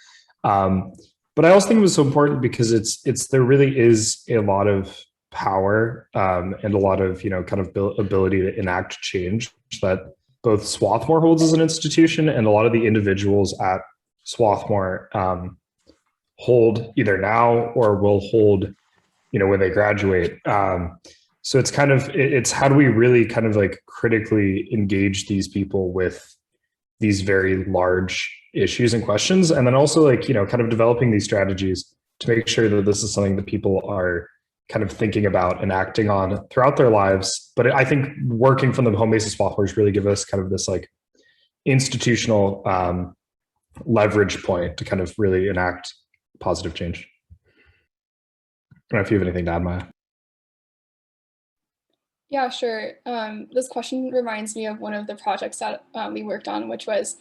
But I also think it was so important because there really is a lot of power and a lot of, you know, kind of ability to enact change that both Swarthmore holds as an institution and a lot of the individuals at Swarthmore hold either now or will hold, you know, when they graduate. So it's kind of, it's how do we really kind of like critically engage these people with these very large issues and questions, and then also like, you know, kind of developing these strategies to make sure that this is something that people are kind of thinking about and acting on throughout their lives. But I think working from the home base of Swarthmore really give us kind of this like institutional leverage point to kind of really enact positive change. I don't know if you have anything to add, Maya. Yeah, sure. This question reminds me of one of the projects that we worked on, which was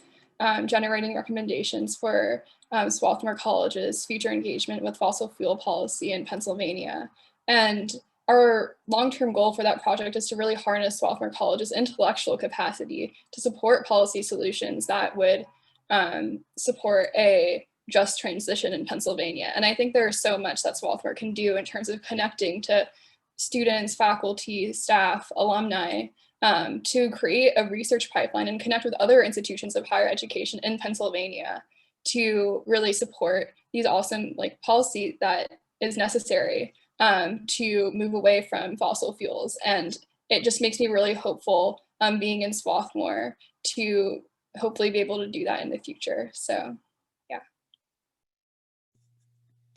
generating recommendations for Swarthmore College's future engagement with fossil fuel policy in Pennsylvania. And our long-term goal for that project is to really harness Swarthmore College's intellectual capacity to support policy solutions that would support a just transition in Pennsylvania. And I think there's so much that Swarthmore can do in terms of connecting to students, faculty, staff, alumni, to create a research pipeline and connect with other institutions of higher education in Pennsylvania to really support these awesome like policy that is necessary to move away from fossil fuels. And it just makes me really hopeful being in Swarthmore to hopefully be able to do that in the future. So yeah.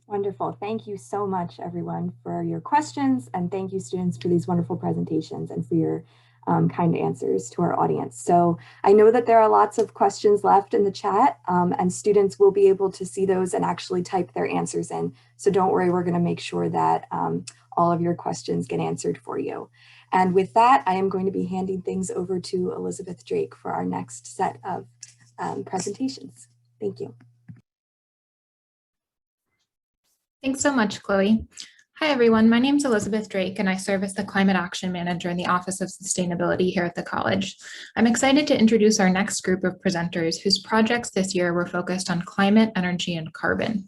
Wonderful. Thank you so much, everyone, for your questions. And thank you, students, for these wonderful presentations and for your kind answers to our audience. So I know that there are lots of questions left in the chat, and students will be able to see those and actually type their answers in. So don't worry, we're going to make sure that all of your questions get answered for you. And with that, I am going to be handing things over to Elizabeth Drake for our next set of presentations. Thank you. Thanks so much, Chloe. Hi, everyone. My name is Elizabeth Drake, and I serve as the Climate Action Manager in the Office of Sustainability here at the college. I'm excited to introduce our next group of presenters whose projects this year were focused on climate, energy, and carbon.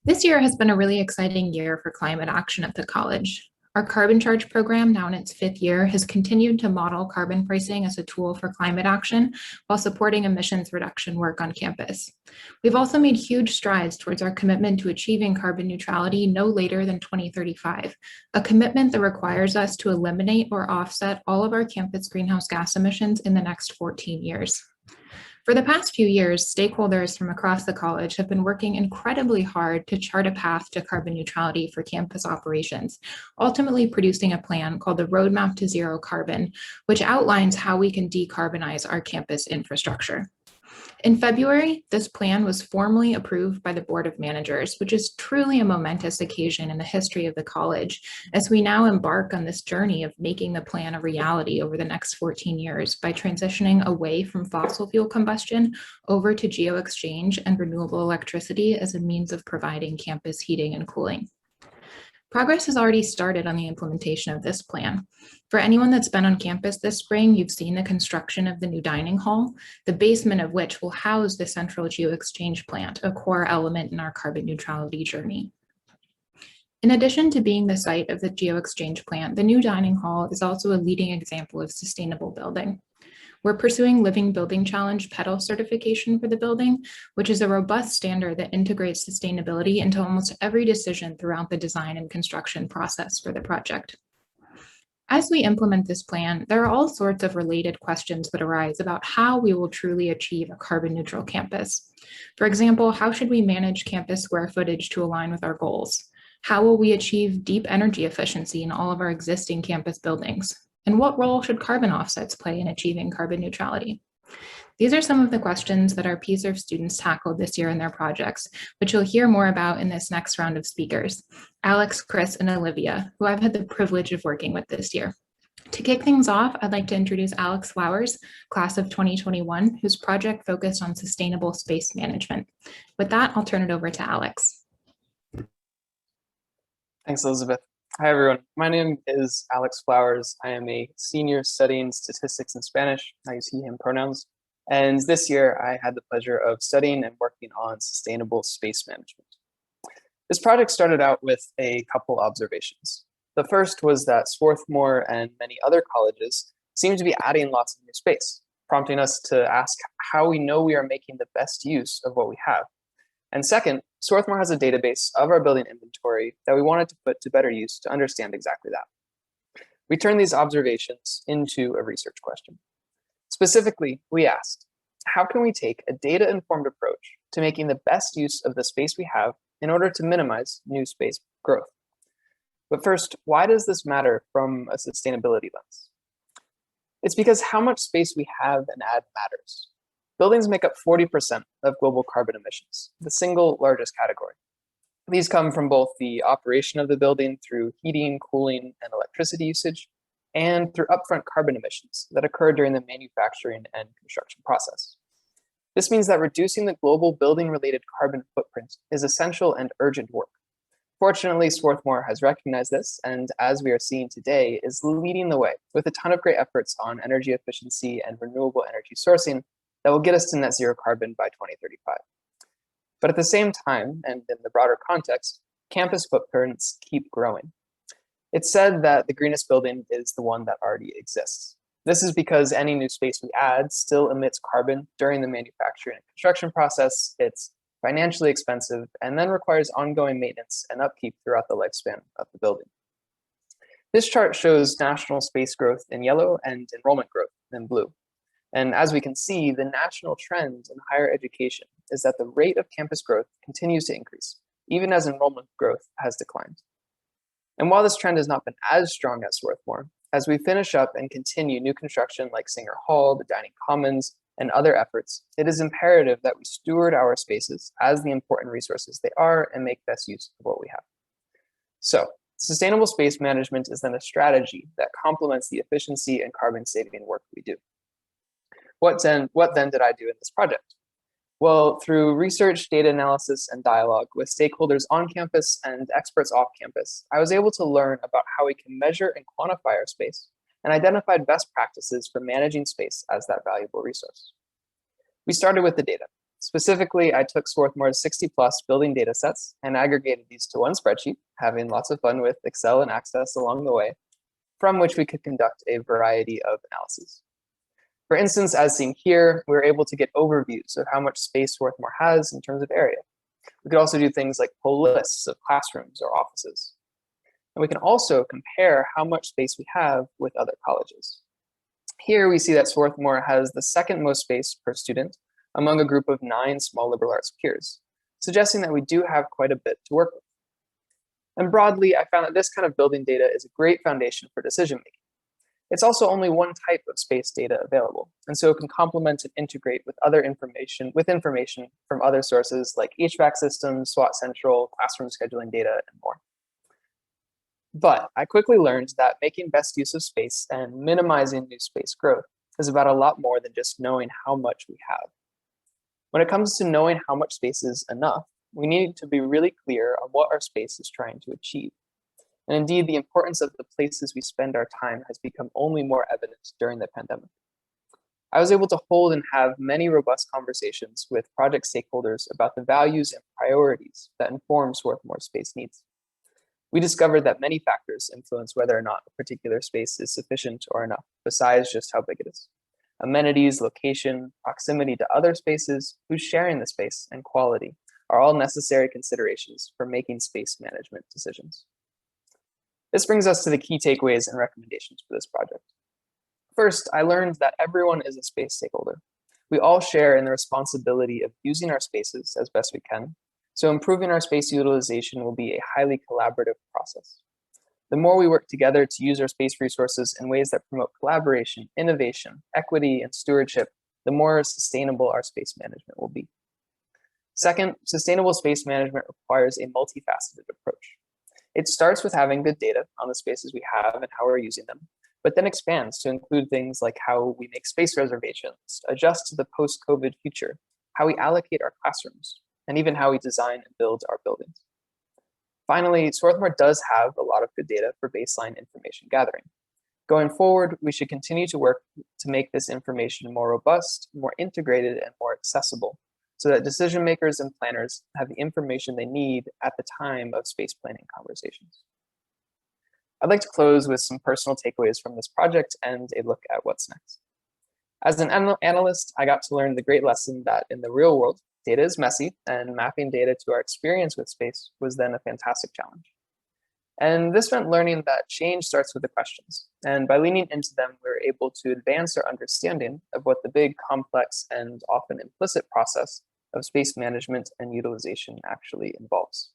This year has been a really exciting year for climate action at the college. Our carbon charge program, now in its 5th year, has continued to model carbon pricing as a tool for climate action while supporting emissions reduction work on campus. We've also made huge strides towards our commitment to achieving carbon neutrality no later than 2035, a commitment that requires us to eliminate or offset all of our campus greenhouse gas emissions in the next 14 years. For the past few years, stakeholders from across the college have been working incredibly hard to chart a path to carbon neutrality for campus operations, ultimately producing a plan called the Roadmap to Zero Carbon, which outlines how we can decarbonize our campus infrastructure. In February, this plan was formally approved by the Board of Managers, which is truly a momentous occasion in the history of the college, as we now embark on this journey of making the plan a reality over the next 14 years by transitioning away from fossil fuel combustion over to geo-exchange and renewable electricity as a means of providing campus heating and cooling. Progress has already started on the implementation of this plan. For anyone that's been on campus this spring, you've seen the construction of the new dining hall, the basement of which will house the central geo-exchange plant, a core element in our carbon neutrality journey. In addition to being the site of the geo-exchange plant, the new dining hall is also a leading example of sustainable building. We're pursuing Living Building Challenge PETAL certification for the building, which is a robust standard that integrates sustainability into almost every decision throughout the design and construction process for the project. As we implement this plan, there are all sorts of related questions that arise about how we will truly achieve a carbon neutral campus. For example, how should we manage campus square footage to align with our goals? How will we achieve deep energy efficiency in all of our existing campus buildings? And what role should carbon offsets play in achieving carbon neutrality? These are some of the questions that our PSRF students tackled this year in their projects, which you'll hear more about in this next round of speakers, Alex, Chris, and Olivia, who I've had the privilege of working with this year. To kick things off, I'd like to introduce Alex Flowers, class of 2021, whose project focused on sustainable space management. With that, I'll turn it over to Alex. Thanks, Elizabeth. Hi, everyone. My name is Alex Flowers. I am a senior studying statistics and Spanish. I use he, him pronouns. And this year, I had the pleasure of studying and working on sustainable space management. This project started out with a couple observations. The first was that Swarthmore and many other colleges seem to be adding lots of new space, prompting us to ask how we know we are making the best use of what we have. And second, Swarthmore has a database of our building inventory that we wanted to put to better use to understand exactly that. We turned these observations into a research question. Specifically, we asked, how can we take a data-informed approach to making the best use of the space we have in order to minimize new space growth? But first, why does this matter from a sustainability lens? It's because how much space we have and add matters. Buildings make up 40% of global carbon emissions, the single largest category. These come from both the operation of the building through heating, cooling, and electricity usage, and through upfront carbon emissions that occur during the manufacturing and construction process. This means that reducing the global building-related carbon footprint is essential and urgent work. Fortunately, Swarthmore has recognized this, and as we are seeing today, is leading the way with a ton of great efforts on energy efficiency and renewable energy sourcing that will get us to net zero carbon by 2035. But at the same time, and in the broader context, campus footprints keep growing. It's said that the greenest building is the one that already exists. This is because any new space we add still emits carbon during the manufacturing and construction process. It's financially expensive and then requires ongoing maintenance and upkeep throughout the lifespan of the building. This chart shows national space growth in yellow and enrollment growth in blue. And as we can see, the national trend in higher education is that the rate of campus growth continues to increase, even as enrollment growth has declined. And while this trend has not been as strong as Swarthmore, as we finish up and continue new construction like Singer Hall, the Dining Commons, and other efforts, it is imperative that we steward our spaces as the important resources they are and make best use of what we have. So, sustainable space management is then a strategy that complements the efficiency and carbon saving work we do. What then did I do in this project? Well, through research, data analysis, and dialogue with stakeholders on campus and experts off campus, I was able to learn about how we can measure and quantify our space and identified best practices for managing space as that valuable resource. We started with the data. Specifically, I took Swarthmore's 60+ building data sets and aggregated these to one spreadsheet, having lots of fun with Excel and Access along the way, from which we could conduct a variety of analyses. For instance, as seen here, we were able to get overviews of how much space Swarthmore has in terms of area. We could also do things like pull lists of classrooms or offices. And we can also compare how much space we have with other colleges. Here we see that Swarthmore has the second most space per student among a group of 9 small liberal arts peers, suggesting that we do have quite a bit to work with. And broadly, I found that this kind of building data is a great foundation for decision making. It's also only one type of space data available, and so it can complement and integrate with other information, from other sources like HVAC systems, SWAT Central, classroom scheduling data, and more. But I quickly learned that making best use of space and minimizing new space growth is about a lot more than just knowing how much we have. When it comes to knowing how much space is enough, we need to be really clear on what our space is trying to achieve. And indeed, the importance of the places we spend our time has become only more evident during the pandemic. I was able to hold and have many robust conversations with project stakeholders about the values and priorities that inform Swarthmore's space needs. We discovered that many factors influence whether or not a particular space is sufficient or enough, besides just how big it is. Amenities, location, proximity to other spaces, who's sharing the space, and quality are all necessary considerations for making space management decisions. This brings us to the key takeaways and recommendations for this project. First, I learned that everyone is a space stakeholder. We all share in the responsibility of using our spaces as best we can, so improving our space utilization will be a highly collaborative process. The more we work together to use our space resources in ways that promote collaboration, innovation, equity, and stewardship, the more sustainable our space management will be. Second, sustainable space management requires a multifaceted approach. It starts with having good data on the spaces we have and how we're using them, but then expands to include things like how we make space reservations, adjust to the post-COVID future, how we allocate our classrooms, and even how we design and build our buildings. Finally, Swarthmore does have a lot of good data for baseline information gathering. Going forward, we should continue to work to make this information more robust, more integrated, and more accessible, so that decision makers and planners have the information they need at the time of space planning conversations. I'd like to close with some personal takeaways from this project and a look at what's next. As an analyst, I got to learn the great lesson that in the real world, data is messy, and mapping data to our experience with space was then a fantastic challenge. And this meant learning that change starts with the questions. And by leaning into them, we were able to advance our understanding of what the big, complex, and often implicit process of space management and utilization actually involves.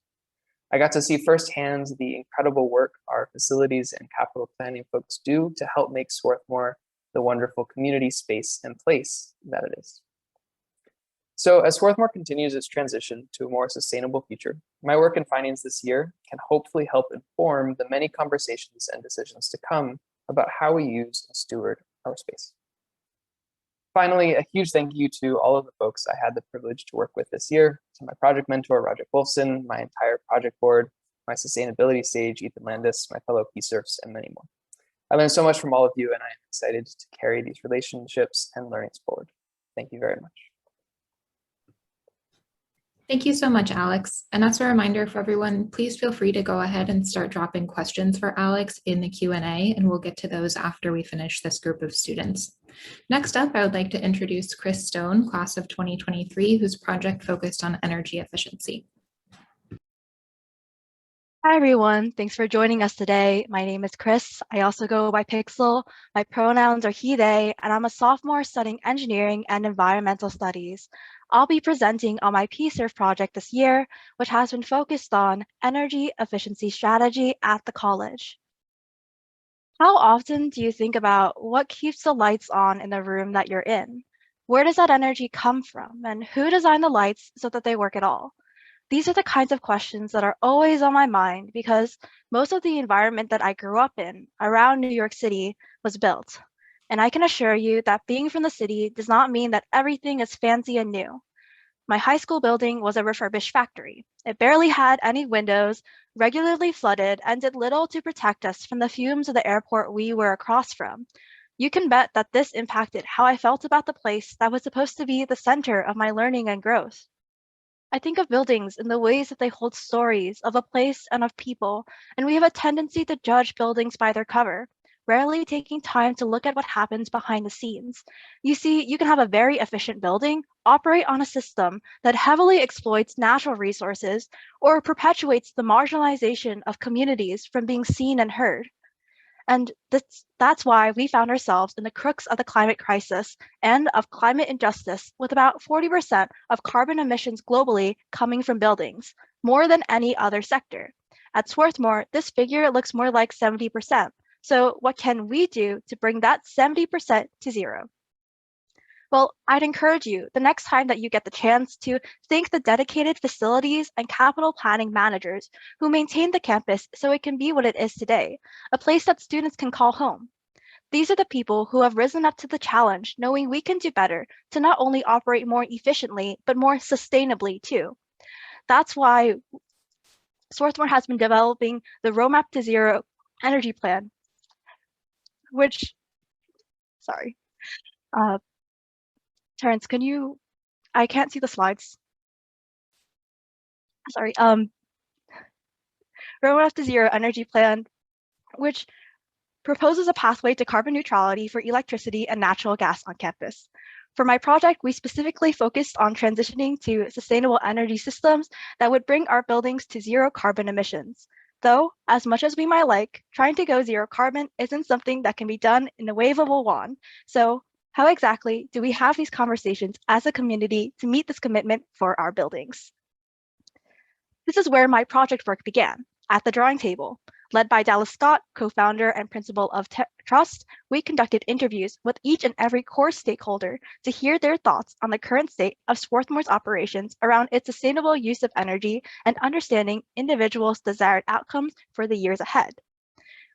I got to see firsthand the incredible work our facilities and capital planning folks do to help make Swarthmore the wonderful community space and place that it is. So as Swarthmore continues its transition to a more sustainable future, my work and findings this year can hopefully help inform the many conversations and decisions to come about how we use and steward our space. Finally, a huge thank you to all of the folks I had the privilege to work with this year, to my project mentor, Roger Wolfson, my entire project board, my sustainability stage, Ethan Landis, my fellow PSRFs, and many more. I learned so much from all of you, and I am excited to carry these relationships and learnings forward. Thank you very much. Thank you so much, Alex. And as a reminder for everyone, please feel free to go ahead and start dropping questions for Alex in the Q&A, and we'll get to those after we finish this group of students. Next up, I would like to introduce Chris Stone, class of 2023, whose project focused on energy efficiency. Hi, everyone. Thanks for joining us today. My name is Chris. I also go by Pixel. My pronouns are he, they, and I'm a sophomore studying engineering and environmental studies. I'll be presenting on my PSRF project this year, which has been focused on energy efficiency strategy at the college. How often do you think about what keeps the lights on in the room that you're in? Where does that energy come from? And who designed the lights so that they work at all? These are the kinds of questions that are always on my mind because most of the environment that I grew up in around New York City was built. And I can assure you that being from the city does not mean that everything is fancy and new. My high school building was a refurbished factory. It barely had any windows, regularly flooded, and did little to protect us from the fumes of the airport we were across from. You can bet that this impacted how I felt about the place that was supposed to be the center of my learning and growth. I think of buildings in the ways that they hold stories of a place and of people, and we have a tendency to judge buildings by their cover, rarely taking time to look at what happens behind the scenes. You see, you can have a very efficient building operate on a system that heavily exploits natural resources or perpetuates the marginalization of communities from being seen and heard. And that's why we found ourselves in the crux of the climate crisis and of climate injustice, with about 40% of carbon emissions globally coming from buildings, more than any other sector. At Swarthmore, this figure looks more like 70%. So what can we do to bring that 70% to zero? Well, I'd encourage you the next time that you get the chance to thank the dedicated facilities and capital planning managers who maintain the campus so it can be what it is today, a place that students can call home. These are the people who have risen up to the challenge, knowing we can do better to not only operate more efficiently, but more sustainably too. That's why Swarthmore has been developing the Roadmap to Zero energy plan, which, sorry, Terrence, I can't see the slides. Sorry, Roadmap to Zero energy plan, which proposes a pathway to carbon neutrality for electricity and natural gas on campus. For my project, we specifically focused on transitioning to sustainable energy systems that would bring our buildings to zero carbon emissions. Though, as much as we might like, trying to go zero carbon isn't something that can be done in a wave of a wand. So how exactly do we have these conversations as a community to meet this commitment for our buildings? This is where my project work began, at the drawing table. Led by Dallas Scott, co-founder and principal of Trust, we conducted interviews with each and every core stakeholder to hear their thoughts on the current state of Swarthmore's operations around its sustainable use of energy and understanding individuals' desired outcomes for the years ahead.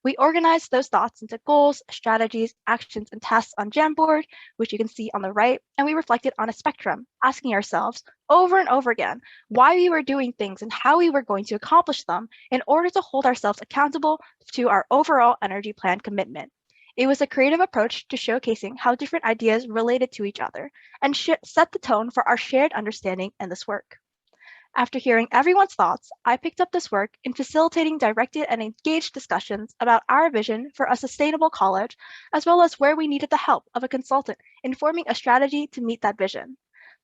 We organized those thoughts into goals, strategies, actions, and tasks on Jamboard, which you can see on the right, and we reflected on a spectrum, asking ourselves over and over again why we were doing things and how we were going to accomplish them in order to hold ourselves accountable to our overall energy plan commitment. It was a creative approach to showcasing how different ideas related to each other and set the tone for our shared understanding in this work. After hearing everyone's thoughts, I picked up this work in facilitating directed and engaged discussions about our vision for a sustainable college, as well as where we needed the help of a consultant in forming a strategy to meet that vision.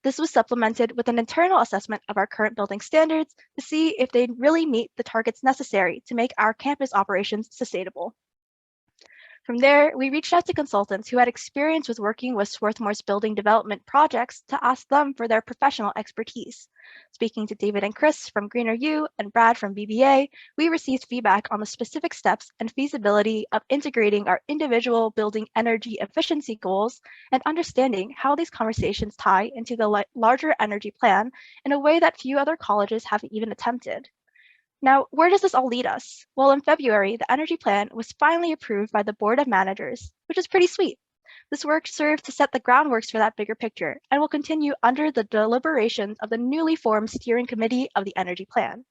This was supplemented with an internal assessment of our current building standards to see if they really meet the targets necessary to make our campus operations sustainable. From there, we reached out to consultants who had experience with working with Swarthmore's building development projects to ask them for their professional expertise. Speaking to David and Chris from Greener U and Brad from BBA, we received feedback on the specific steps and feasibility of integrating our individual building energy efficiency goals and understanding how these conversations tie into the larger energy plan in a way that few other colleges have even attempted. Now, where does this all lead us? Well, in February, the energy plan was finally approved by the Board of Managers, which is pretty sweet. This work served to set the groundworks for that bigger picture and will continue under the deliberations of the newly formed steering committee of the energy plan.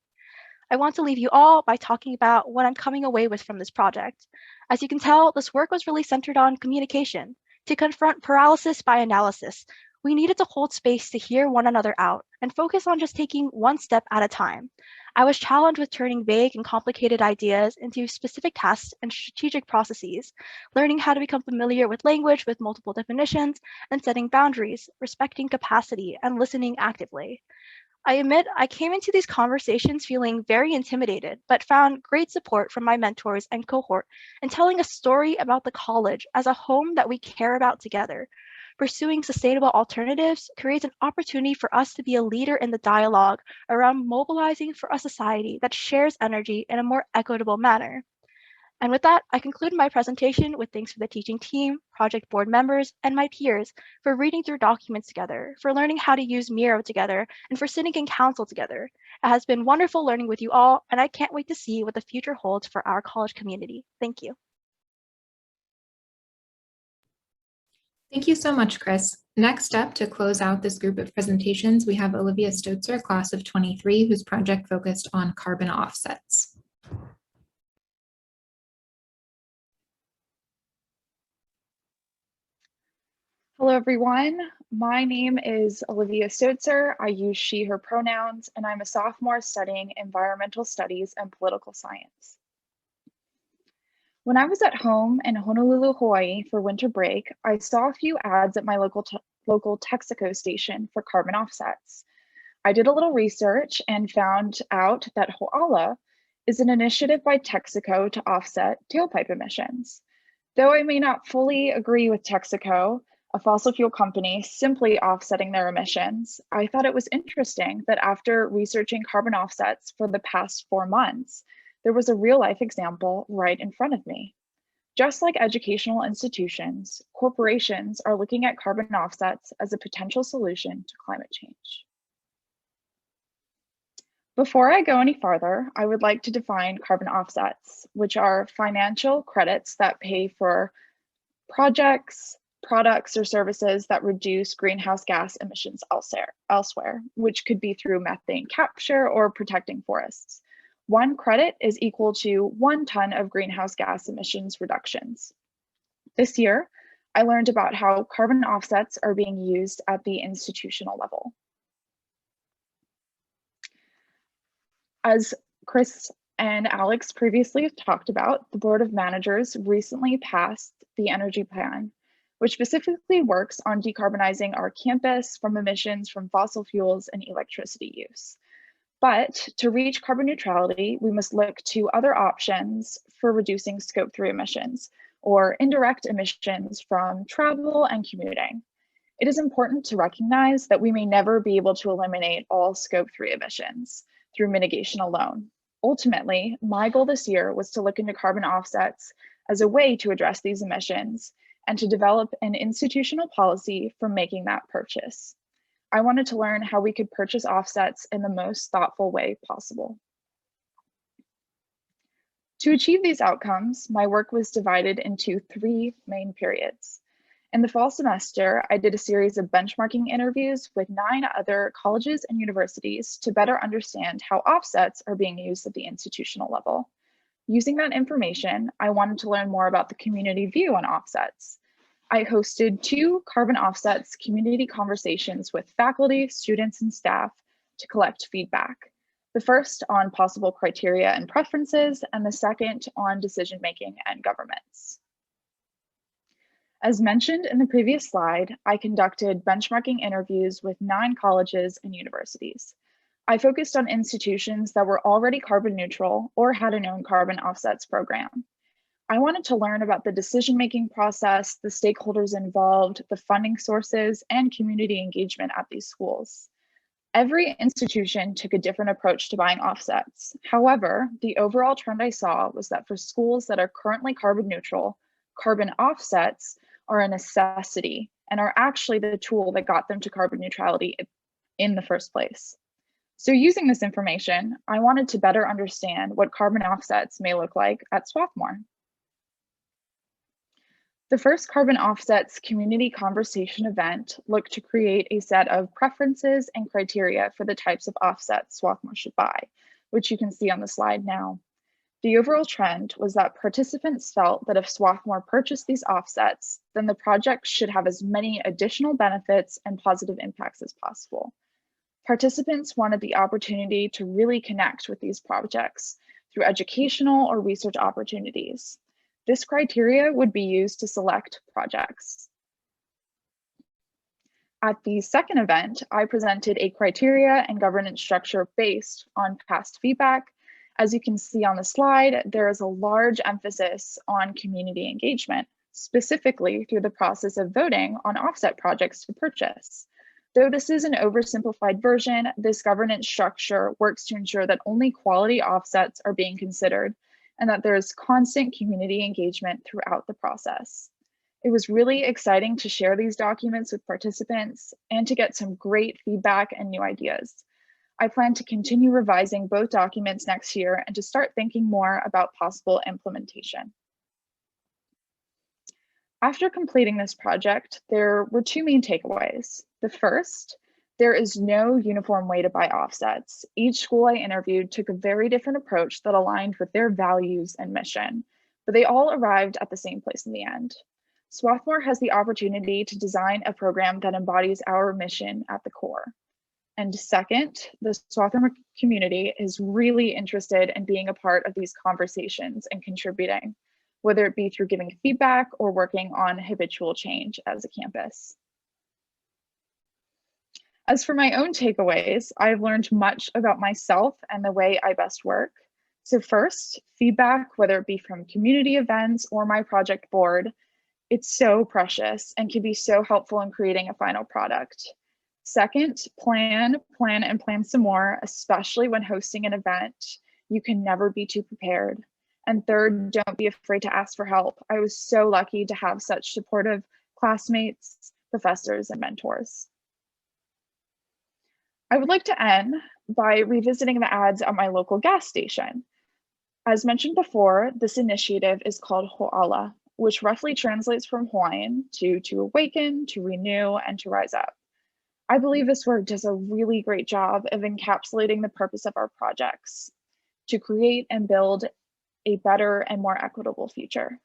I want to leave you all by talking about what I'm coming away with from this project. As you can tell, this work was really centered on communication. To confront paralysis by analysis, we needed to hold space to hear one another out and focus on just taking one step at a time. I was challenged with turning vague and complicated ideas into specific tasks and strategic processes, learning how to become familiar with language with multiple definitions, and setting boundaries, respecting capacity, and listening actively. I admit I came into these conversations feeling very intimidated, but found great support from my mentors and cohort in telling a story about the college as a home that we care about together. Pursuing sustainable alternatives creates an opportunity for us to be a leader in the dialogue around mobilizing for a society that shares energy in a more equitable manner. And with that, I conclude my presentation with thanks for the teaching team, project board members, and my peers for reading through documents together, for learning how to use Miro together, and for sitting in council together. It has been wonderful learning with you all, and I can't wait to see what the future holds for our college community. Thank you. Thank you so much, Chris. Next up, to close out this group of presentations, we have Olivia Stotzer, class of 23, whose project focused on carbon offsets. Hello, everyone. My name is Olivia Stotzer. I use she, her pronouns, and I'm a sophomore studying environmental studies and political science. When I was at home in Honolulu, Hawaii for winter break, I saw a few ads at my local Texaco station for carbon offsets. I did a little research and found out that COLLE is an initiative by Texaco to offset tailpipe emissions. Though I may not fully agree with Texaco, a fossil fuel company, simply offsetting their emissions, I thought it was interesting that after researching carbon offsets for the past 4 months, there was a real life example right in front of me. Just like educational institutions, corporations are looking at carbon offsets as a potential solution to climate change. Before I go any farther, I would like to define carbon offsets, which are financial credits that pay for projects, products, or services that reduce greenhouse gas emissions elsewhere, which could be through methane capture or protecting forests. 1 credit is equal to 1 ton of greenhouse gas emissions reductions. This year, I learned about how carbon offsets are being used at the institutional level. As Chris and Alex previously talked about, the Board of Managers recently passed the Energy Plan, which specifically works on decarbonizing our campus from emissions from fossil fuels and electricity use. But to reach carbon neutrality, we must look to other options for reducing Scope 3 emissions, or indirect emissions from travel and commuting. It is important to recognize that we may never be able to eliminate all Scope 3 emissions through mitigation alone. Ultimately, my goal this year was to look into carbon offsets as a way to address these emissions and to develop an institutional policy for making that purchase. I wanted to learn how we could purchase offsets in the most thoughtful way possible. To achieve these outcomes, my work was divided into 3 main periods. In the fall semester, I did a series of benchmarking interviews with 9 other colleges and universities to better understand how offsets are being used at the institutional level. Using that information, I wanted to learn more about the community view on offsets. I hosted 2 carbon offsets community conversations with faculty, students, and staff to collect feedback. The first on possible criteria and preferences, and the second on decision-making and governments. As mentioned in the previous slide, I conducted benchmarking interviews with 9 colleges and universities. I focused on institutions that were already carbon neutral or had a known carbon offsets program. I wanted to learn about the decision-making process, the stakeholders involved, the funding sources, and community engagement at these schools. Every institution took a different approach to buying offsets. However, the overall trend I saw was that for schools that are currently carbon neutral, carbon offsets are a necessity and are actually the tool that got them to carbon neutrality in the first place. So using this information, I wanted to better understand what carbon offsets may look like at Swarthmore. The first carbon offsets community conversation event looked to create a set of preferences and criteria for the types of offsets Swarthmore should buy, which you can see on the slide now. The overall trend was that participants felt that if Swarthmore purchased these offsets, then the project should have as many additional benefits and positive impacts as possible. Participants wanted the opportunity to really connect with these projects through educational or research opportunities. This criteria would be used to select projects. At the second event, I presented a criteria and governance structure based on past feedback. As you can see on the slide, there is a large emphasis on community engagement, specifically through the process of voting on offset projects to purchase. Though this is an oversimplified version, this governance structure works to ensure that only quality offsets are being considered and that there is constant community engagement throughout the process. It was really exciting to share these documents with participants and to get some great feedback and new ideas. I plan to continue revising both documents next year and to start thinking more about possible implementation. After completing this project, there were 2 main takeaways. The first, there is no uniform way to buy offsets. Each school I interviewed took a very different approach that aligned with their values and mission, but they all arrived at the same place in the end. Swarthmore has the opportunity to design a program that embodies our mission at the core. And second, the Swarthmore community is really interested in being a part of these conversations and contributing, whether it be through giving feedback or working on habitual change as a campus. As for my own takeaways, I've learned much about myself and the way I best work. So first, feedback, whether it be from community events or my project board, it's so precious and can be so helpful in creating a final product. Second, plan some more, especially when hosting an event. You can never be too prepared. And third, don't be afraid to ask for help. I was so lucky to have such supportive classmates, professors, and mentors. I would like to end by revisiting the ads at my local gas station. As mentioned before, this initiative is called COLLE, which roughly translates from Hawaiian to awaken, to renew, and to rise up. I believe this word does a really great job of encapsulating the purpose of our projects, to create and build a better and more equitable future.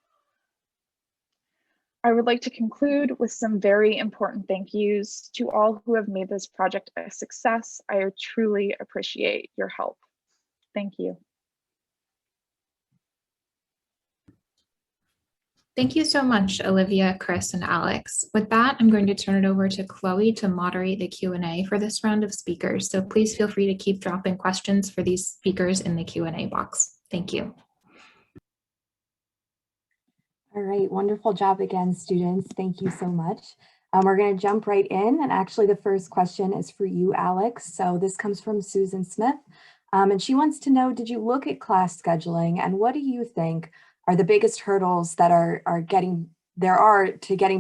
I would like to conclude with some very important thank yous to all who have made this project a success. I truly appreciate your help. Thank you. Thank you so much, Olivia, Chris, and Alex. With that, I'm going to turn it over to Chloe to moderate the Q&A for this round of speakers. So please feel free to keep dropping questions for these speakers in the Q&A box. Thank you. All right, wonderful job again, students. Thank you so much. We're going to jump right in. And actually, the first question is for you, Alex. So this comes from Susan Smith. And she wants to know, did you look at class scheduling, and what do you think are the biggest hurdles that are getting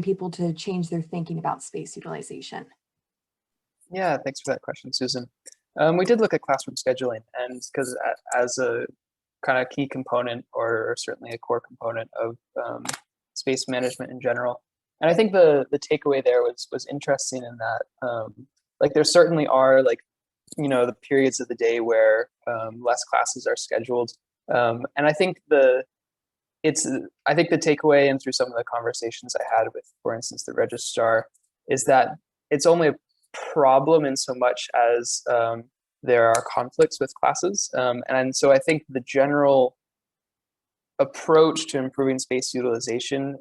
people to change their thinking about space utilization? Yeah, thanks for that question, Susan. We did look at classroom scheduling, and because as a kind of key component, or certainly a core component of space management in general, and I think the takeaway there was interesting in that like there certainly are the periods of the day where less classes are scheduled, and I think the takeaway, and through some of the conversations I had with, for instance, the registrar, is that it's only a problem in so much as there are conflicts with classes. And so I think the general approach to improving space utilization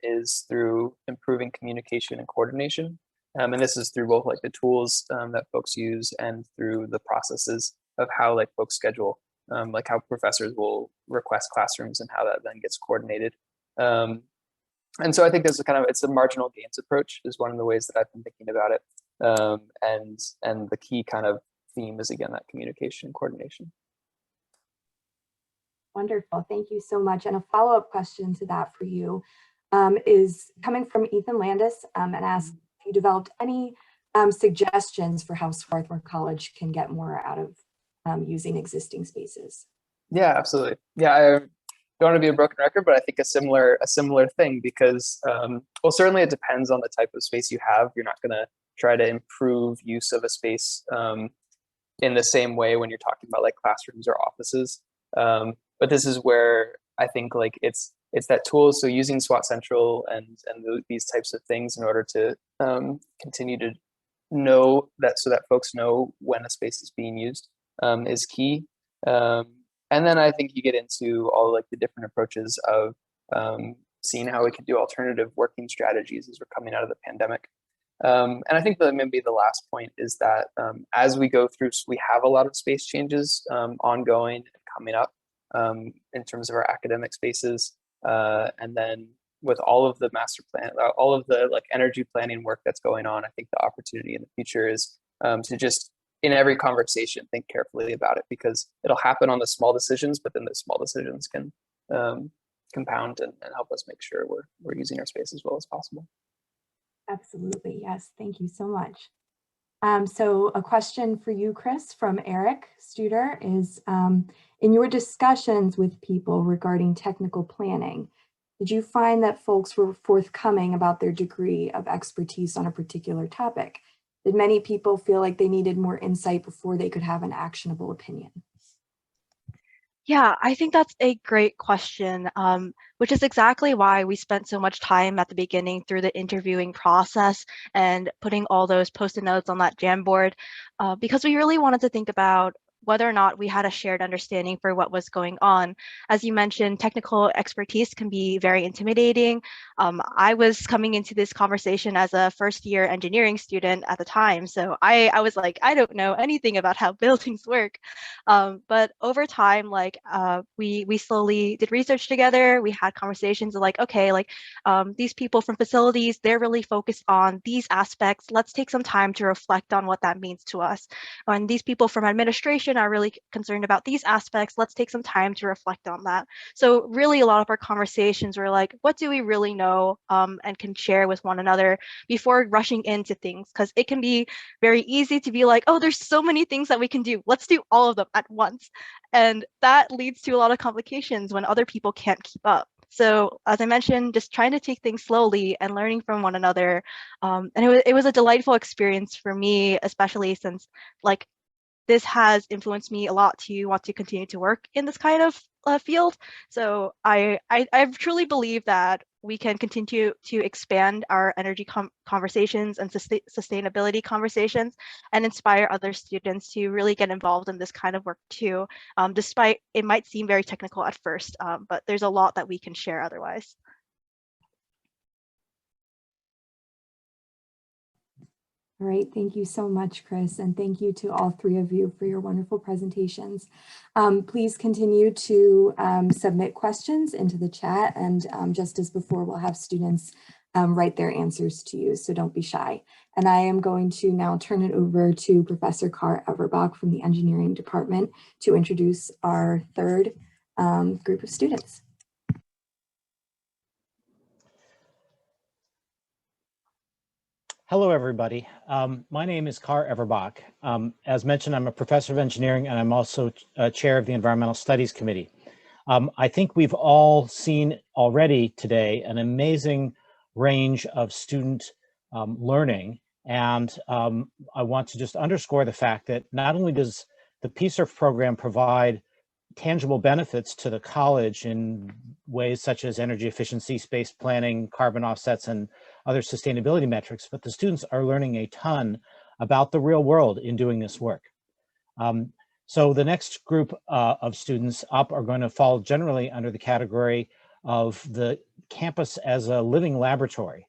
is through improving communication and coordination. And this is through both the tools that folks use and through the processes of how folks schedule. How professors will request classrooms and how that then gets coordinated. And so I think there's it's a marginal gains approach is one of the ways that I've been thinking about it. And the key kind of theme is, again, that communication and coordination. Wonderful, thank you so much. And a follow-up question to that for you is coming from Ethan Landis and asks, have you developed any suggestions for how Swarthmore College can get more out of using existing spaces? Yeah, absolutely. Yeah, I don't want to be a broken record, but I think a similar thing, because well, certainly it depends on the type of space you have. You're not going to try to improve use of a space in the same way when you're talking about classrooms or offices. But this is where I think it's that tool. So using SWAT Central and these types of things in order to continue to know that, so that folks know when a space is being used, is key. And then I think you get into all the different approaches of seeing how we can do alternative working strategies as we're coming out of the pandemic. And I think that maybe the last point is that as we go through, we have a lot of space changes ongoing and coming up in terms of our academic spaces. And then with all of the master plan, all of the energy planning work that's going on, I think the opportunity in the future is to just, in every conversation, think carefully about it, because it'll happen on the small decisions, but then the small decisions can compound and help us make sure we're using our space as well as possible. Absolutely, yes, thank you so much. So a question for you, Chris, from Eric Studer is, in your discussions with people regarding technical planning, did you find that folks were forthcoming about their degree of expertise on a particular topic? Did many people feel like they needed more insight before they could have an actionable opinion? Yeah, I think that's a great question, which is exactly why we spent so much time at the beginning through the interviewing process and putting all those post-it notes on that Jamboard, because we really wanted to think about whether or not we had a shared understanding for what was going on. As you mentioned, technical expertise can be very intimidating. I was coming into this conversation as a first-year engineering student at the time, so I was like, I don't know anything about how buildings work. But over time, like we slowly did research together. We had conversations of like, okay, like these people from facilities, they're really focused on these aspects. Let's take some time to reflect on what that means to us. And these people from administration are really concerned about these aspects. Let's take some time to reflect on that. So really a lot of our conversations were like, what do we really know and can share with one another before rushing into things? Because it can be very easy to be like, oh, there's so many things that we can do. Let's do all of them at once. And that leads to a lot of complications when other people can't keep up. So as I mentioned, just trying to take things slowly and learning from one another. And it was a delightful experience for me, especially since like this has influenced me a lot to want to continue to work in this kind of field. So I truly believe that we can continue to expand our energy conversations and sustainability conversations and inspire other students to really get involved in this kind of work too, despite it might seem very technical at first, but there's a lot that we can share otherwise. All right, thank you so much, Chris, and thank you to all three of you for your wonderful presentations. Please continue to submit questions into the chat, and just as before, we'll have students write their answers to you, so don't be shy. And I am going to now turn it over to Professor Carr Everbach from the Engineering Department to introduce our third group of students. Hello, everybody. My name is Carr Everbach. As mentioned, I'm a professor of engineering, and I'm also chair of the Environmental Studies Committee. I think we've all seen already today an amazing range of student learning, and I want to just underscore the fact that not only does the PSRF program provide tangible benefits to the college in ways such as energy efficiency, space planning, carbon offsets, and other sustainability metrics, but the students are learning a ton about the real world in doing this work. So the next group of students up are going to fall generally under the category of the campus as a living laboratory.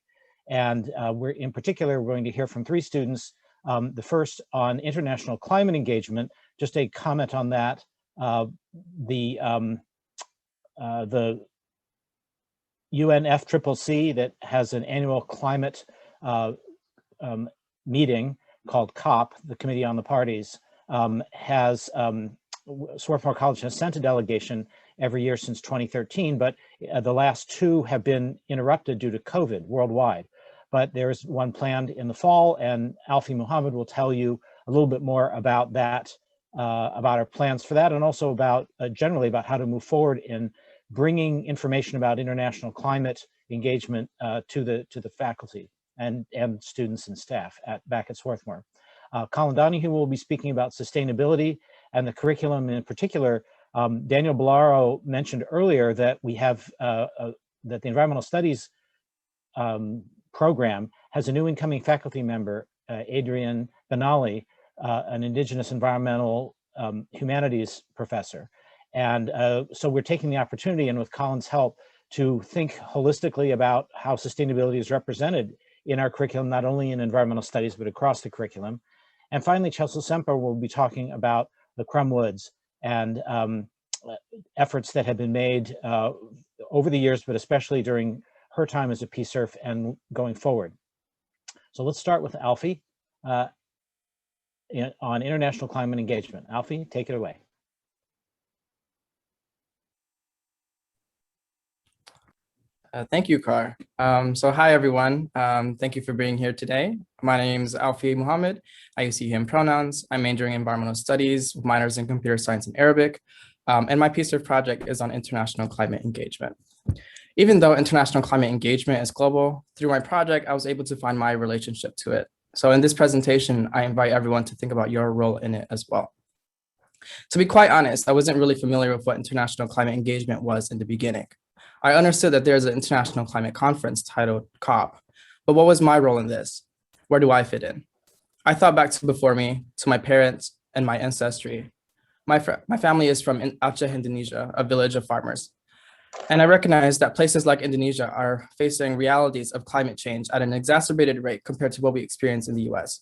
And in particular, we're going to hear from three students. The first on international climate engagement, just a comment on that. The UNFCCC that has an annual climate meeting called COP, the Committee on the Parties, Swarthmore College has sent a delegation every year since 2013, but the last two have been interrupted due to COVID worldwide. But there's one planned in the fall, and Alfie Muhammad will tell you a little bit more about that, about our plans for that, and also about generally about how to move forward in bringing information about international climate engagement to the faculty and students and staff back at Swarthmore. Colin Donahue will be speaking about sustainability and the curriculum in particular. Daniel Bellaro mentioned earlier that we have that the Environmental Studies program has a new incoming faculty member, Adrian Benali, an Indigenous environmental humanities professor. And so we're taking the opportunity, and with Colin's help, to think holistically about how sustainability is represented in our curriculum, not only in environmental studies, but across the curriculum. And finally, Chelsea Semper will be talking about the Crum Woods and efforts that have been made over the years, but especially during her time as a PSRF and going forward. So let's start with Alfie on international climate engagement. Alfie, take it away. Thank you, Carr. So hi, everyone. Thank you for being here today. My name is Alfie Muhammad. I use he, him pronouns. I'm majoring in environmental studies with minors in computer science and Arabic. And my PSRF project is on international climate engagement. Even though international climate engagement is global, through my project, I was able to find my relationship to it. So in this presentation, I invite everyone to think about your role in it as well. To be quite honest, I wasn't really familiar with what international climate engagement was in the beginning. I understood that there's an international climate conference titled COP, but what was my role in this? Where do I fit in? I thought back to before me, to my parents and my ancestry. My family is from Aceh, Indonesia, a village of farmers. And I recognize that places like Indonesia are facing realities of climate change at an exacerbated rate compared to what we experience in the US.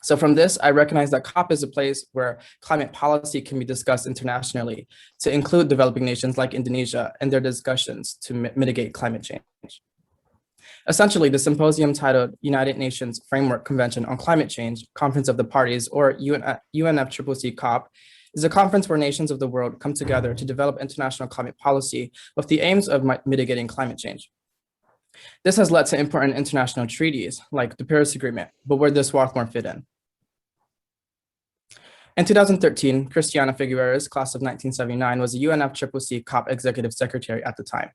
So from this, I recognize that COP is a place where climate policy can be discussed internationally to include developing nations like Indonesia and their discussions to mitigate climate change. Essentially, the symposium titled United Nations Framework Convention on Climate Change, Conference of the Parties, or UNFCCC COP, is a conference where nations of the world come together to develop international climate policy with the aims of mitigating climate change. This has led to important international treaties like the Paris Agreement, but where does Swarthmore fit in? In 2013, Christiana Figueres, class of 1979, was a UNFCCC COP executive secretary at the time.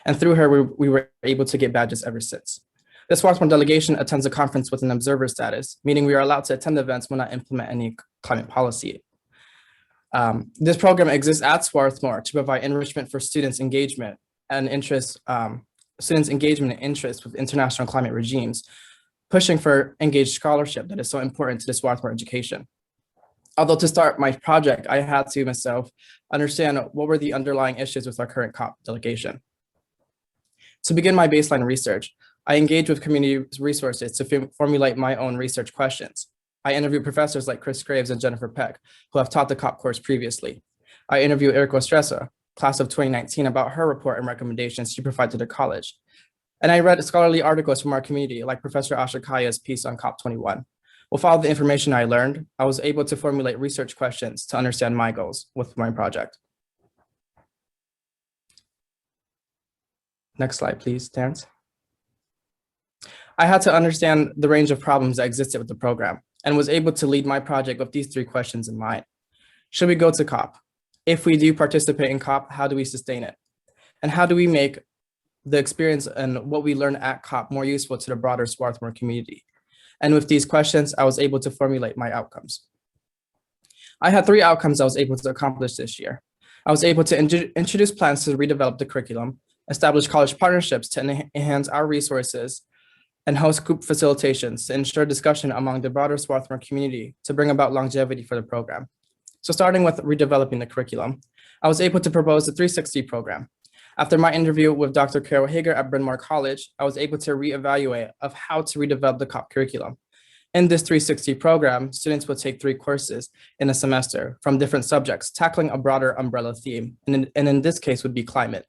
And through her, we were able to get badges ever since. The Swarthmore delegation attends a conference with an observer status, meaning we are allowed to attend events but not implement any climate policy. This program exists at Swarthmore to provide enrichment for students' engagement and interest, with international climate regimes, pushing for engaged scholarship that is so important to the Swarthmore education. Although to start my project, I had to myself understand what were the underlying issues with our current COP delegation. To begin my baseline research, I engaged with community resources to formulate my own research questions. I interviewed professors like Chris Graves and Jennifer Peck, who have taught the COP course previously. I interviewed Erica Estresa, class of 2019, about her report and recommendations she provided to the college. And I read scholarly articles from our community, like Professor Asha Kaya's piece on COP21. With all the information I learned, I was able to formulate research questions to understand my goals with my project. Next slide, please, Terrence. I had to understand the range of problems that existed with the program and was able to lead my project with these 3 questions in mind. Should we go to COP? If we do participate in COP, how do we sustain it? And how do we make the experience and what we learn at COP more useful to the broader Swarthmore community? And with these questions, I was able to formulate my outcomes. I had 3 outcomes I was able to accomplish this year. I was able to introduce plans to redevelop the curriculum, establish college partnerships to enhance our resources, and host group facilitations to ensure discussion among the broader Swarthmore community to bring about longevity for the program. So starting with redeveloping the curriculum, I was able to propose the 360 program. After my interview with Dr. Carol Hager at Bryn Mawr College, I was able to reevaluate of how to redevelop the COP curriculum. In this 360 program, students would take 3 courses in a semester from different subjects, tackling a broader umbrella theme, and in this case would be climate.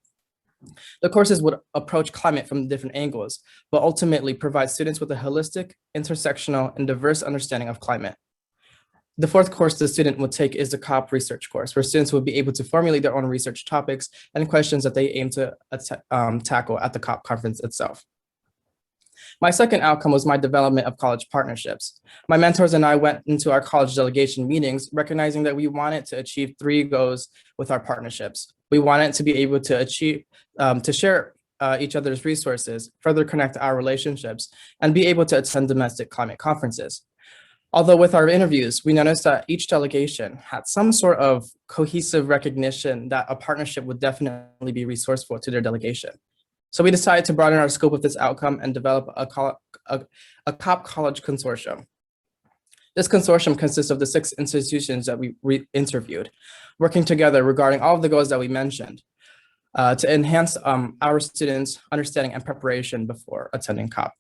The courses would approach climate from different angles, but ultimately provide students with a holistic, intersectional, and diverse understanding of climate. The 4th course the student would take is the COP research course, where students would be able to formulate their own research topics and questions that they aim to tackle at the COP conference itself. My second outcome was my development of college partnerships. My mentors and I went into our college delegation meetings, recognizing that we wanted to achieve 3 goals with our partnerships. We wanted to be able to achieve, to share each other's resources, further connect our relationships, and be able to attend domestic climate conferences. Although with our interviews, we noticed that each delegation had some sort of cohesive recognition that a partnership would definitely be resourceful to their delegation. So we decided to broaden our scope of this outcome and develop a COP College Consortium. This consortium consists of the 6 institutions that we interviewed, working together regarding all of the goals that we mentioned to enhance our students' understanding and preparation before attending COP.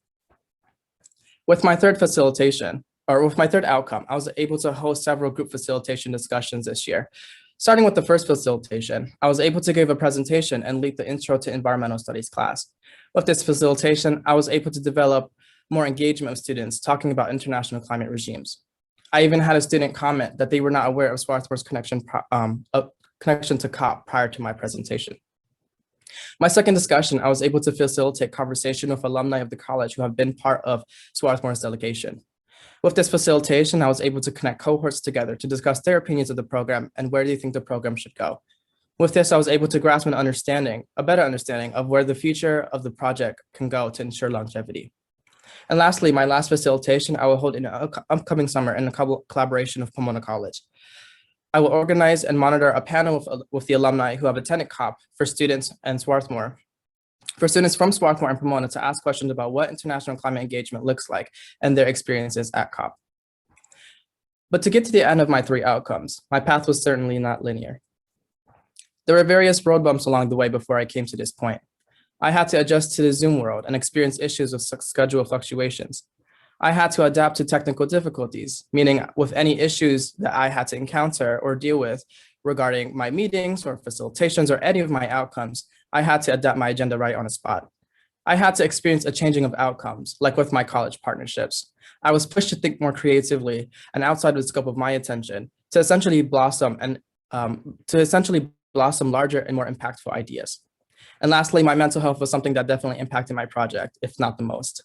With my third outcome, I was able to host several group facilitation discussions this year. Starting with the first facilitation, I was able to give a presentation and lead the Intro to Environmental Studies class. With this facilitation, I was able to develop more engagement with students talking about international climate regimes. I even had a student comment that they were not aware of Swarthmore's connection to COP prior to my presentation. My second discussion, I was able to facilitate conversation with alumni of the college who have been part of Swarthmore's delegation. With this facilitation, I was able to connect cohorts together to discuss their opinions of the program and where they think the program should go. With this, I was able to grasp a better understanding of where the future of the project can go to ensure longevity. And lastly, my last facilitation I will hold in the upcoming summer in a collaboration with Pomona College. I will organize and monitor a panel with the alumni who have attended COP for students and Swarthmore. For students from Swarthmore and Pomona to ask questions about what international climate engagement looks like and their experiences at COP. But to get to the end of my 3 outcomes, my path was certainly not linear. There were various road bumps along the way before I came to this point. I had to adjust to the Zoom world and experience issues with schedule fluctuations. I had to adapt to technical difficulties, meaning with any issues that I had to encounter or deal with regarding my meetings or facilitations or any of my outcomes, I had to adapt my agenda right on the spot. I had to experience a changing of outcomes, like with my college partnerships. I was pushed to think more creatively and outside of the scope of my attention to essentially blossom larger and more impactful ideas. And lastly, my mental health was something that definitely impacted my project, if not the most.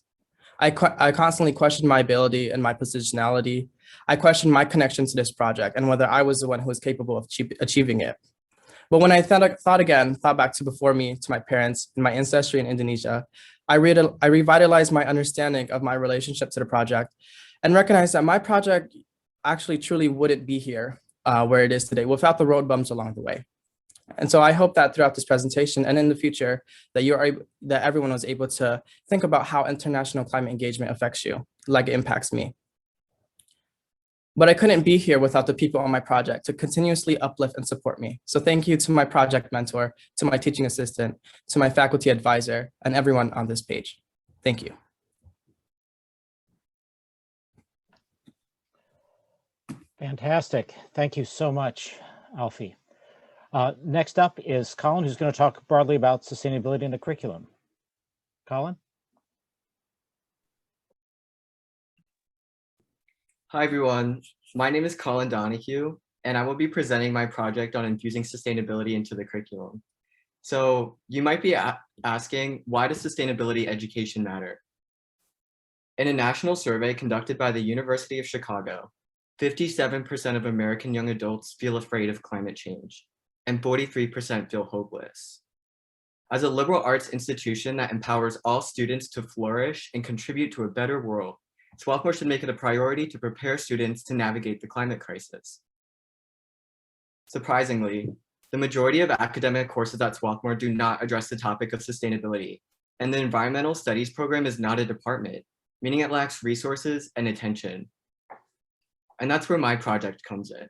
I constantly questioned my ability and my positionality. I questioned my connection to this project and whether I was the one who was capable of achieving it. But when I thought back to before me, to my parents and my ancestry in Indonesia, I revitalized my understanding of my relationship to the project and recognized that my project actually truly wouldn't be here where it is today without the road bumps along the way. And so I hope that throughout this presentation and in the future that everyone was able to think about how international climate engagement affects you, like it impacts me. But I couldn't be here without the people on my project to continuously uplift and support me. So thank you to my project mentor, to my teaching assistant, to my faculty advisor, and everyone on this page. Thank you. Fantastic. Thank you so much, Alfie. Next up is Colin, who's going to talk broadly about sustainability in the curriculum. Colin? Hi, everyone. My name is Colin Donahue, and I will be presenting my project on infusing sustainability into the curriculum. So you might be asking, why does sustainability education matter? In a national survey conducted by the University of Chicago, 57% of American young adults feel afraid of climate change, and 43% feel hopeless. As a liberal arts institution that empowers all students to flourish and contribute to a better world, Swarthmore should make it a priority to prepare students to navigate the climate crisis. Surprisingly, the majority of academic courses at Swarthmore do not address the topic of sustainability, and the environmental studies program is not a department, meaning it lacks resources and attention. And that's where my project comes in.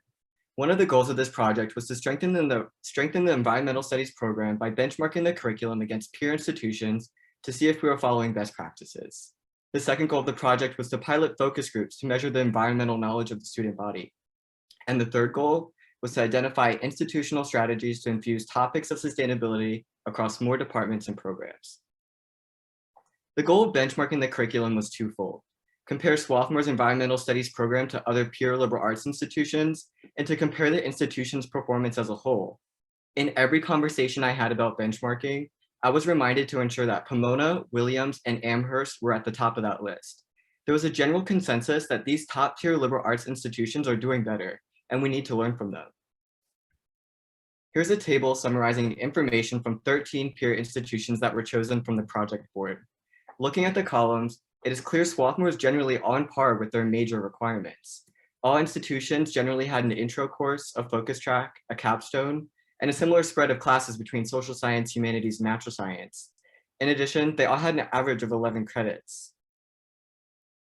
One of the goals of this project was to strengthen the environmental studies program by benchmarking the curriculum against peer institutions to see if we were following best practices. The second goal of the project was to pilot focus groups to measure the environmental knowledge of the student body. And the third goal was to identify institutional strategies to infuse topics of sustainability across more departments and programs. The goal of benchmarking the curriculum was twofold: compare Swarthmore's environmental studies program to other peer liberal arts institutions, and to compare the institution's performance as a whole. In every conversation I had about benchmarking, I was reminded to ensure that Pomona, Williams, and Amherst were at the top of that list. There was a general consensus that these top-tier liberal arts institutions are doing better, and we need to learn from them. Here's a table summarizing information from 13 peer institutions that were chosen from the project board. Looking at the columns, it is clear Swarthmore is generally on par with their major requirements. All institutions generally had an intro course, a focus track, a capstone, and a similar spread of classes between social science, humanities, and natural science. In addition, they all had an average of 11 credits.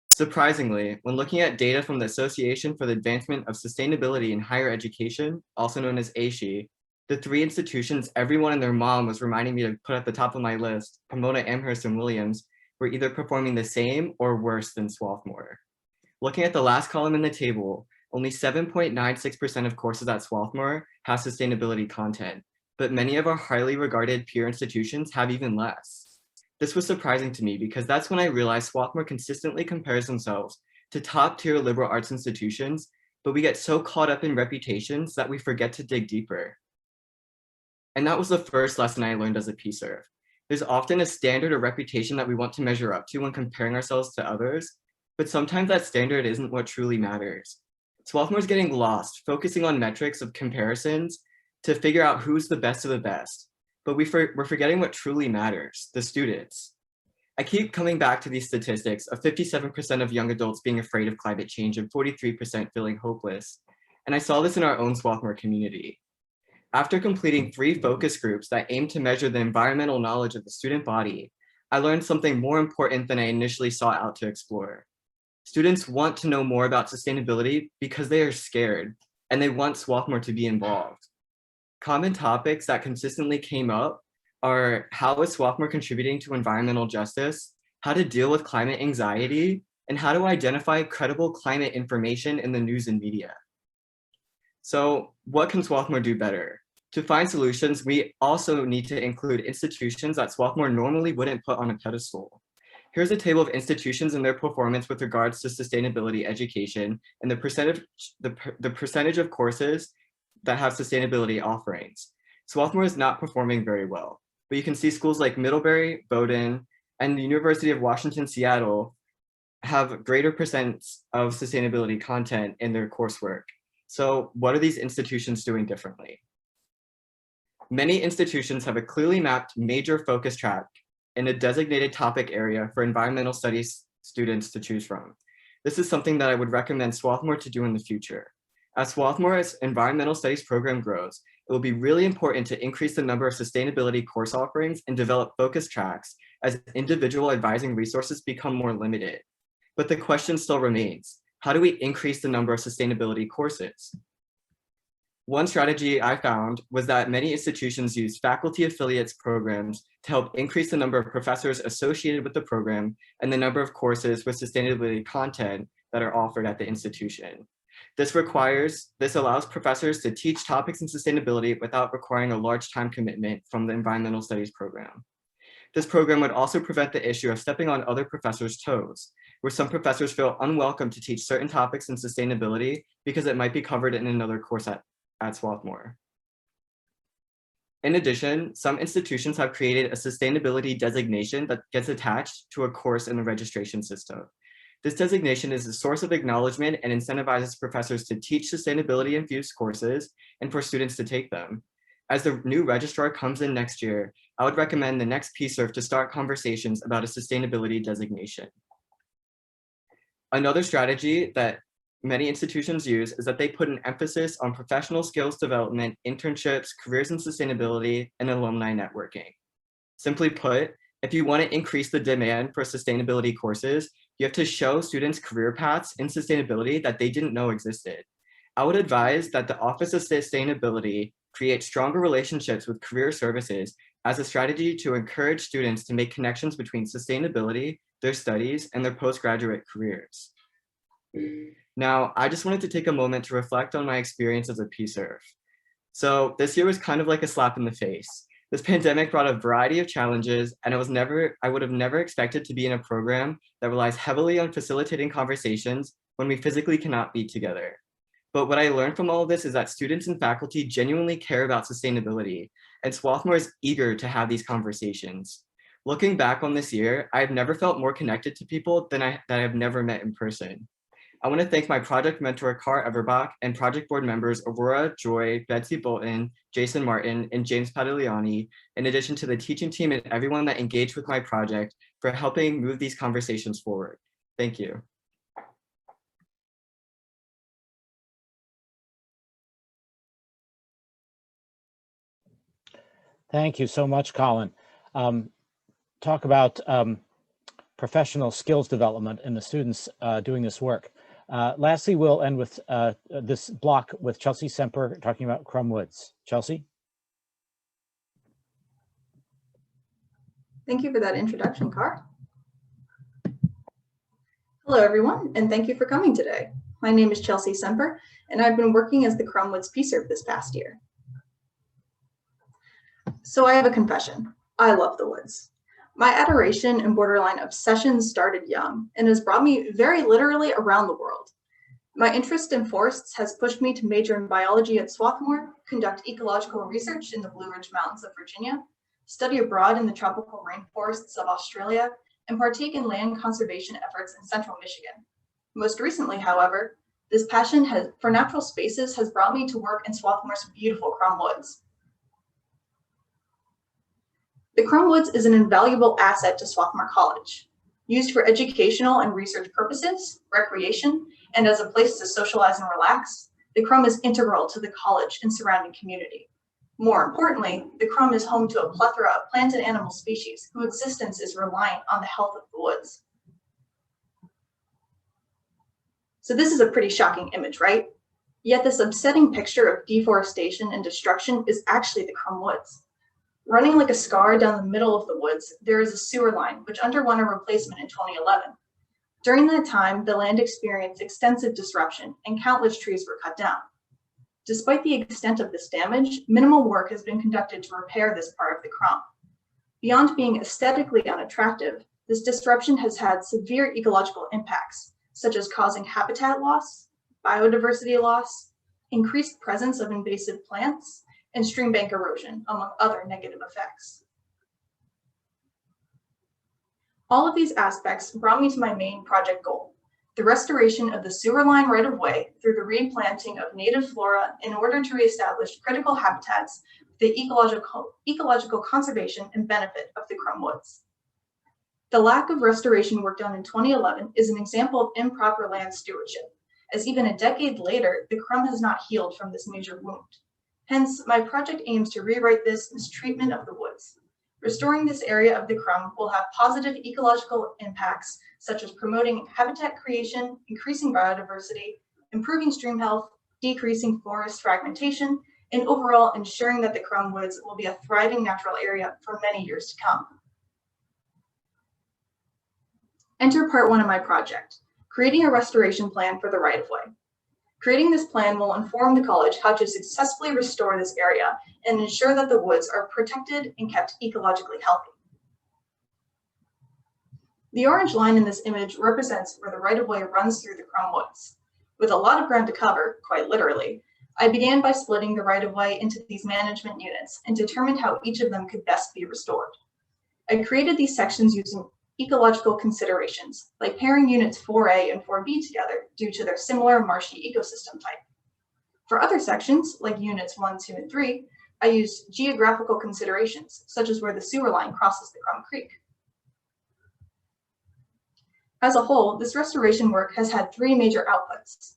Surprisingly, when looking at data from the Association for the Advancement of Sustainability in Higher Education, also known as ASHE, the 3 institutions everyone and their mom was reminding me to put at the top of my list, Pomona, Amherst, and Williams, were either performing the same or worse than Swarthmore. Looking at the last column in the table, only 7.96% of courses at Swarthmore have sustainability content, but many of our highly regarded peer institutions have even less. This was surprising to me because that's when I realized Swarthmore consistently compares themselves to top-tier liberal arts institutions, but we get so caught up in reputations that we forget to dig deeper. And that was the first lesson I learned as a PSRF. There's often a standard or reputation that we want to measure up to when comparing ourselves to others, but sometimes that standard isn't what truly matters. Swarthmore is getting lost, focusing on metrics of comparisons to figure out who's the best of the best, but we're forgetting what truly matters, the students. I keep coming back to these statistics of 57% of young adults being afraid of climate change and 43% feeling hopeless. And I saw this in our own Swarthmore community. After completing 3 focus groups that aim to measure the environmental knowledge of the student body, I learned something more important than I initially sought out to explore. Students want to know more about sustainability because they are scared and they want Swarthmore to be involved. Common topics that consistently came up are how is Swarthmore contributing to environmental justice, how to deal with climate anxiety, and how to identify credible climate information in the news and media. So what can Swarthmore do better? To find solutions, we also need to include institutions that Swarthmore normally wouldn't put on a pedestal. Here's a table of institutions and their performance with regards to sustainability education and the percentage of courses that have sustainability offerings. Swarthmore is not performing very well, but you can see schools like Middlebury, Bowdoin, and the University of Washington, Seattle have greater percents of sustainability content in their coursework. So what are these institutions doing differently? Many institutions have a clearly mapped major focus track in a designated topic area for environmental studies students to choose from. This is something that I would recommend Swarthmore to do in the future. As Swarthmore's environmental studies program grows, it will be really important to increase the number of sustainability course offerings and develop focus tracks as individual advising resources become more limited. But the question still remains, how do we increase the number of sustainability courses? One strategy I found was that many institutions use faculty affiliates programs to help increase the number of professors associated with the program and the number of courses with sustainability content that are offered at the institution. This allows professors to teach topics in sustainability without requiring a large time commitment from the environmental studies program. This program would also prevent the issue of stepping on other professors' toes, where some professors feel unwelcome to teach certain topics in sustainability because it might be covered in another course at Swarthmore. In addition, some institutions have created a sustainability designation that gets attached to a course in the registration system. This designation is a source of acknowledgement and incentivizes professors to teach sustainability-infused courses and for students to take them. As the new registrar comes in next year, I would recommend the next PSRF to start conversations about a sustainability designation. Another strategy that many institutions use is that they put an emphasis on professional skills development, internships, careers in sustainability, and alumni networking. Simply put, if you want to increase the demand for sustainability courses, you have to show students career paths in sustainability that they didn't know existed. I would advise that the Office of Sustainability create stronger relationships with career services as a strategy to encourage students to make connections between sustainability, their studies, and their postgraduate careers. Now, I just wanted to take a moment to reflect on my experience as a PSRF. So this year was kind of like a slap in the face. This pandemic brought a variety of challenges, and I would have never expected to be in a program that relies heavily on facilitating conversations when we physically cannot be together. But what I learned from all of this is that students and faculty genuinely care about sustainability, and Swarthmore is eager to have these conversations. Looking back on this year, I've never felt more connected to people that I've never met in person. I want to thank my project mentor, Car Everbach, and project board members, Aurora, Joy, Betsy Bolton, Jason Martin, and James Padigliani, in addition to the teaching team and everyone that engaged with my project for helping move these conversations forward. Thank you. Thank you so much, Colin. Talk about professional skills development and the students doing this work. Lastly, we'll end with this block with Chelsea Semper talking about Crum Woods. Chelsea? Thank you for that introduction, Car. Hello, everyone, and thank you for coming today. My name is Chelsea Semper, and I've been working as the Crum Woods PSRF this past year. So I have a confession. I love the woods. My adoration and borderline obsession started young and has brought me very literally around the world. My interest in forests has pushed me to major in biology at Swarthmore, conduct ecological research in the Blue Ridge Mountains of Virginia, study abroad in the tropical rainforests of Australia, and partake in land conservation efforts in central Michigan. Most recently, however, this passion for natural spaces has brought me to work in Swarthmore's beautiful Crum Woods. The Crum Woods is an invaluable asset to Swarthmore College, used for educational and research purposes, recreation, and as a place to socialize and relax. The CRUM is integral to the college and surrounding community. More importantly, the CRUM is home to a plethora of plant and animal species whose existence is reliant on the health of the woods. So this is a pretty shocking image, right? Yet this upsetting picture of deforestation and destruction is actually the CRUM woods. Running like a scar down the middle of the woods, there is a sewer line which underwent a replacement in 2011. During that time, the land experienced extensive disruption and countless trees were cut down. Despite the extent of this damage, minimal work has been conducted to repair this part of the CRUM. Beyond being aesthetically unattractive, this disruption has had severe ecological impacts, such as causing habitat loss, biodiversity loss, increased presence of invasive plants, and stream bank erosion, among other negative effects. All of these aspects brought me to my main project goal, the restoration of the sewer line right-of-way through the replanting of native flora in order to reestablish critical habitats for the ecological conservation and benefit of the CRUM woods. The lack of restoration work done in 2011 is an example of improper land stewardship, as even a decade later, the CRUM has not healed from this major wound. Hence, my project aims to rewrite this mistreatment of the woods. Restoring this area of the CRUM will have positive ecological impacts, such as promoting habitat creation, increasing biodiversity, improving stream health, decreasing forest fragmentation, and overall ensuring that the CRUM woods will be a thriving natural area for many years to come. Enter part one of my project, creating a restoration plan for the right-of-way. Creating this plan will inform the college how to successfully restore this area and ensure that the woods are protected and kept ecologically healthy. The orange line in this image represents where the right-of-way runs through the CRUM woods. With a lot of ground to cover, quite literally, I began by splitting the right-of-way into these management units and determined how each of them could best be restored. I created these sections using ecological considerations, like pairing units 4A and 4B together due to their similar marshy ecosystem type. For other sections, like units 1, 2, and 3, I used geographical considerations, such as where the sewer line crosses the CRUM Creek. As a whole, this restoration work has had 3 major outputs.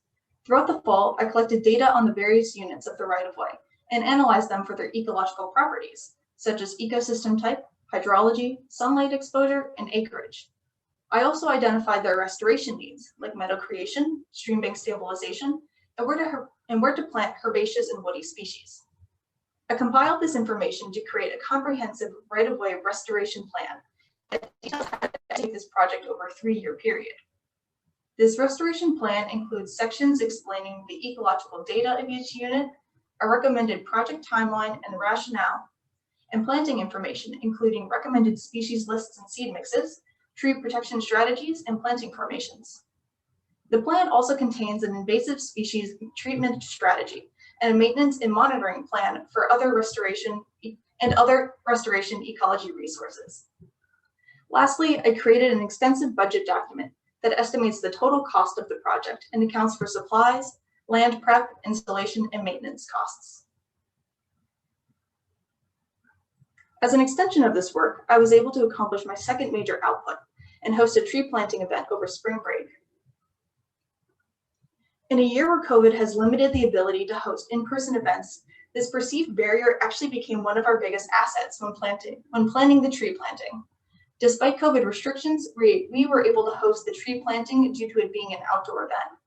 Throughout the fall, I collected data on the various units of the right-of-way and analyzed them for their ecological properties, such as ecosystem type, hydrology, sunlight exposure, and acreage. I also identified their restoration needs, like meadow creation, stream bank stabilization, and where to plant herbaceous and woody species. I compiled this information to create a comprehensive right-of-way restoration plan that details how to take this project over a 3-year period. This restoration plan includes sections explaining the ecological data of each unit, a recommended project timeline and rationale, and planting information, including recommended species lists and seed mixes, tree protection strategies, and planting formations. The plan also contains an invasive species treatment strategy and a maintenance and monitoring plan for other restoration ecology resources. Lastly, I created an extensive budget document that estimates the total cost of the project and accounts for supplies, land prep, installation, and maintenance costs. As an extension of this work, I was able to accomplish my second major output and host a tree planting event over spring break. In a year where COVID has limited the ability to host in-person events, this perceived barrier actually became one of our biggest assets when planning the tree planting. Despite COVID restrictions, we were able to host the tree planting due to it being an outdoor event.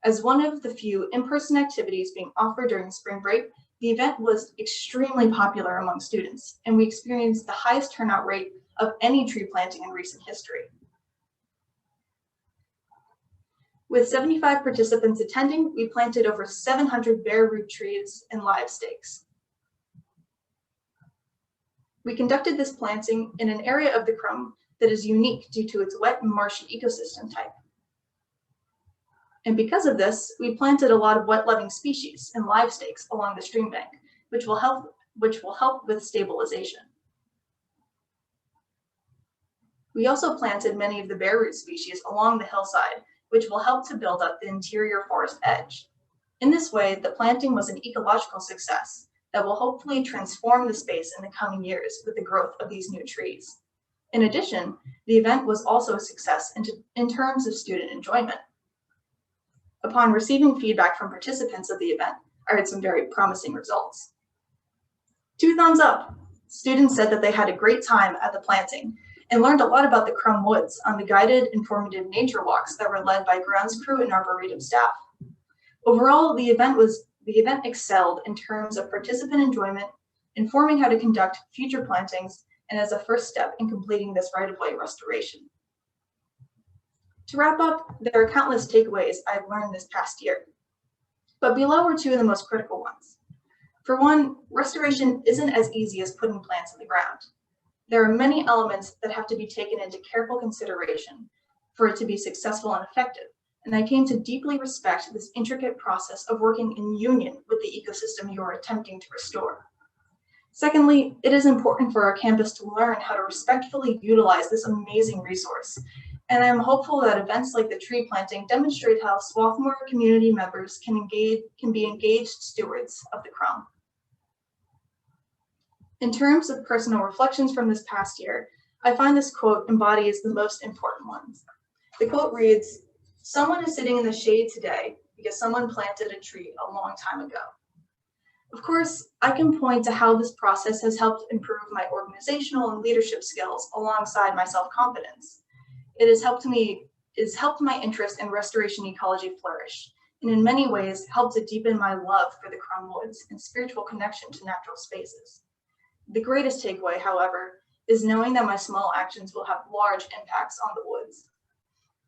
As one of the few in-person activities being offered during spring break, the event was extremely popular among students, and we experienced the highest turnout rate of any tree planting in recent history. With 75 participants attending, we planted over 700 bare root trees and live stakes. We conducted this planting in an area of the CRUM that is unique due to its wet and marshy ecosystem type. And because of this, we planted a lot of wet-loving species and live stakes along the stream bank, which will help with stabilization. We also planted many of the bare root species along the hillside, which will help to build up the interior forest edge. In this way, the planting was an ecological success that will hopefully transform the space in the coming years with the growth of these new trees. In addition, the event was also a success in terms of student enjoyment. Upon receiving feedback from participants of the event, I heard some very promising results. 2 thumbs up. Students said that they had a great time at the planting and learned a lot about the Crum Woods on the guided, informative nature walks that were led by grounds crew and arboretum staff. Overall, the event excelled in terms of participant enjoyment, informing how to conduct future plantings, and as a first step in completing this right-of-way restoration. To wrap up, there are countless takeaways I've learned this past year, but below are 2 of the most critical ones. For one, restoration isn't as easy as putting plants in the ground. There are many elements that have to be taken into careful consideration for it to be successful and effective, and I came to deeply respect this intricate process of working in union with the ecosystem you are attempting to restore. Secondly, it is important for our campus to learn how to respectfully utilize this amazing resource, and I am hopeful that events like the tree planting demonstrate how Swarthmore community members can be engaged stewards of the Crum. In terms of personal reflections from this past year, I find this quote embodies the most important ones. The quote reads, "Someone is sitting in the shade today because someone planted a tree a long time ago." Of course, I can point to how this process has helped improve my organizational and leadership skills alongside my self-confidence. It has helped my interest in restoration ecology flourish, and in many ways helped to deepen my love for the Crum Woods and spiritual connection to natural spaces. The greatest takeaway, however, is knowing that my small actions will have large impacts on the woods.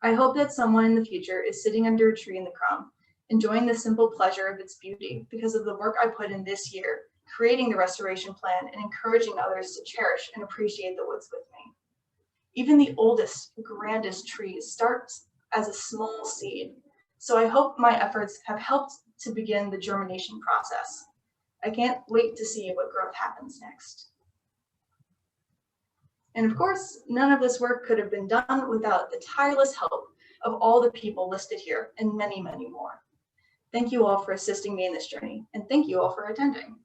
I hope that someone in the future is sitting under a tree in the Crum, enjoying the simple pleasure of its beauty because of the work I put in this year, creating the restoration plan and encouraging others to cherish and appreciate the woods with me. Even the oldest, grandest trees start as a small seed, so I hope my efforts have helped to begin the germination process. I can't wait to see what growth happens next. And of course, none of this work could have been done without the tireless help of all the people listed here and many, many more. Thank you all for assisting me in this journey, and thank you all for attending.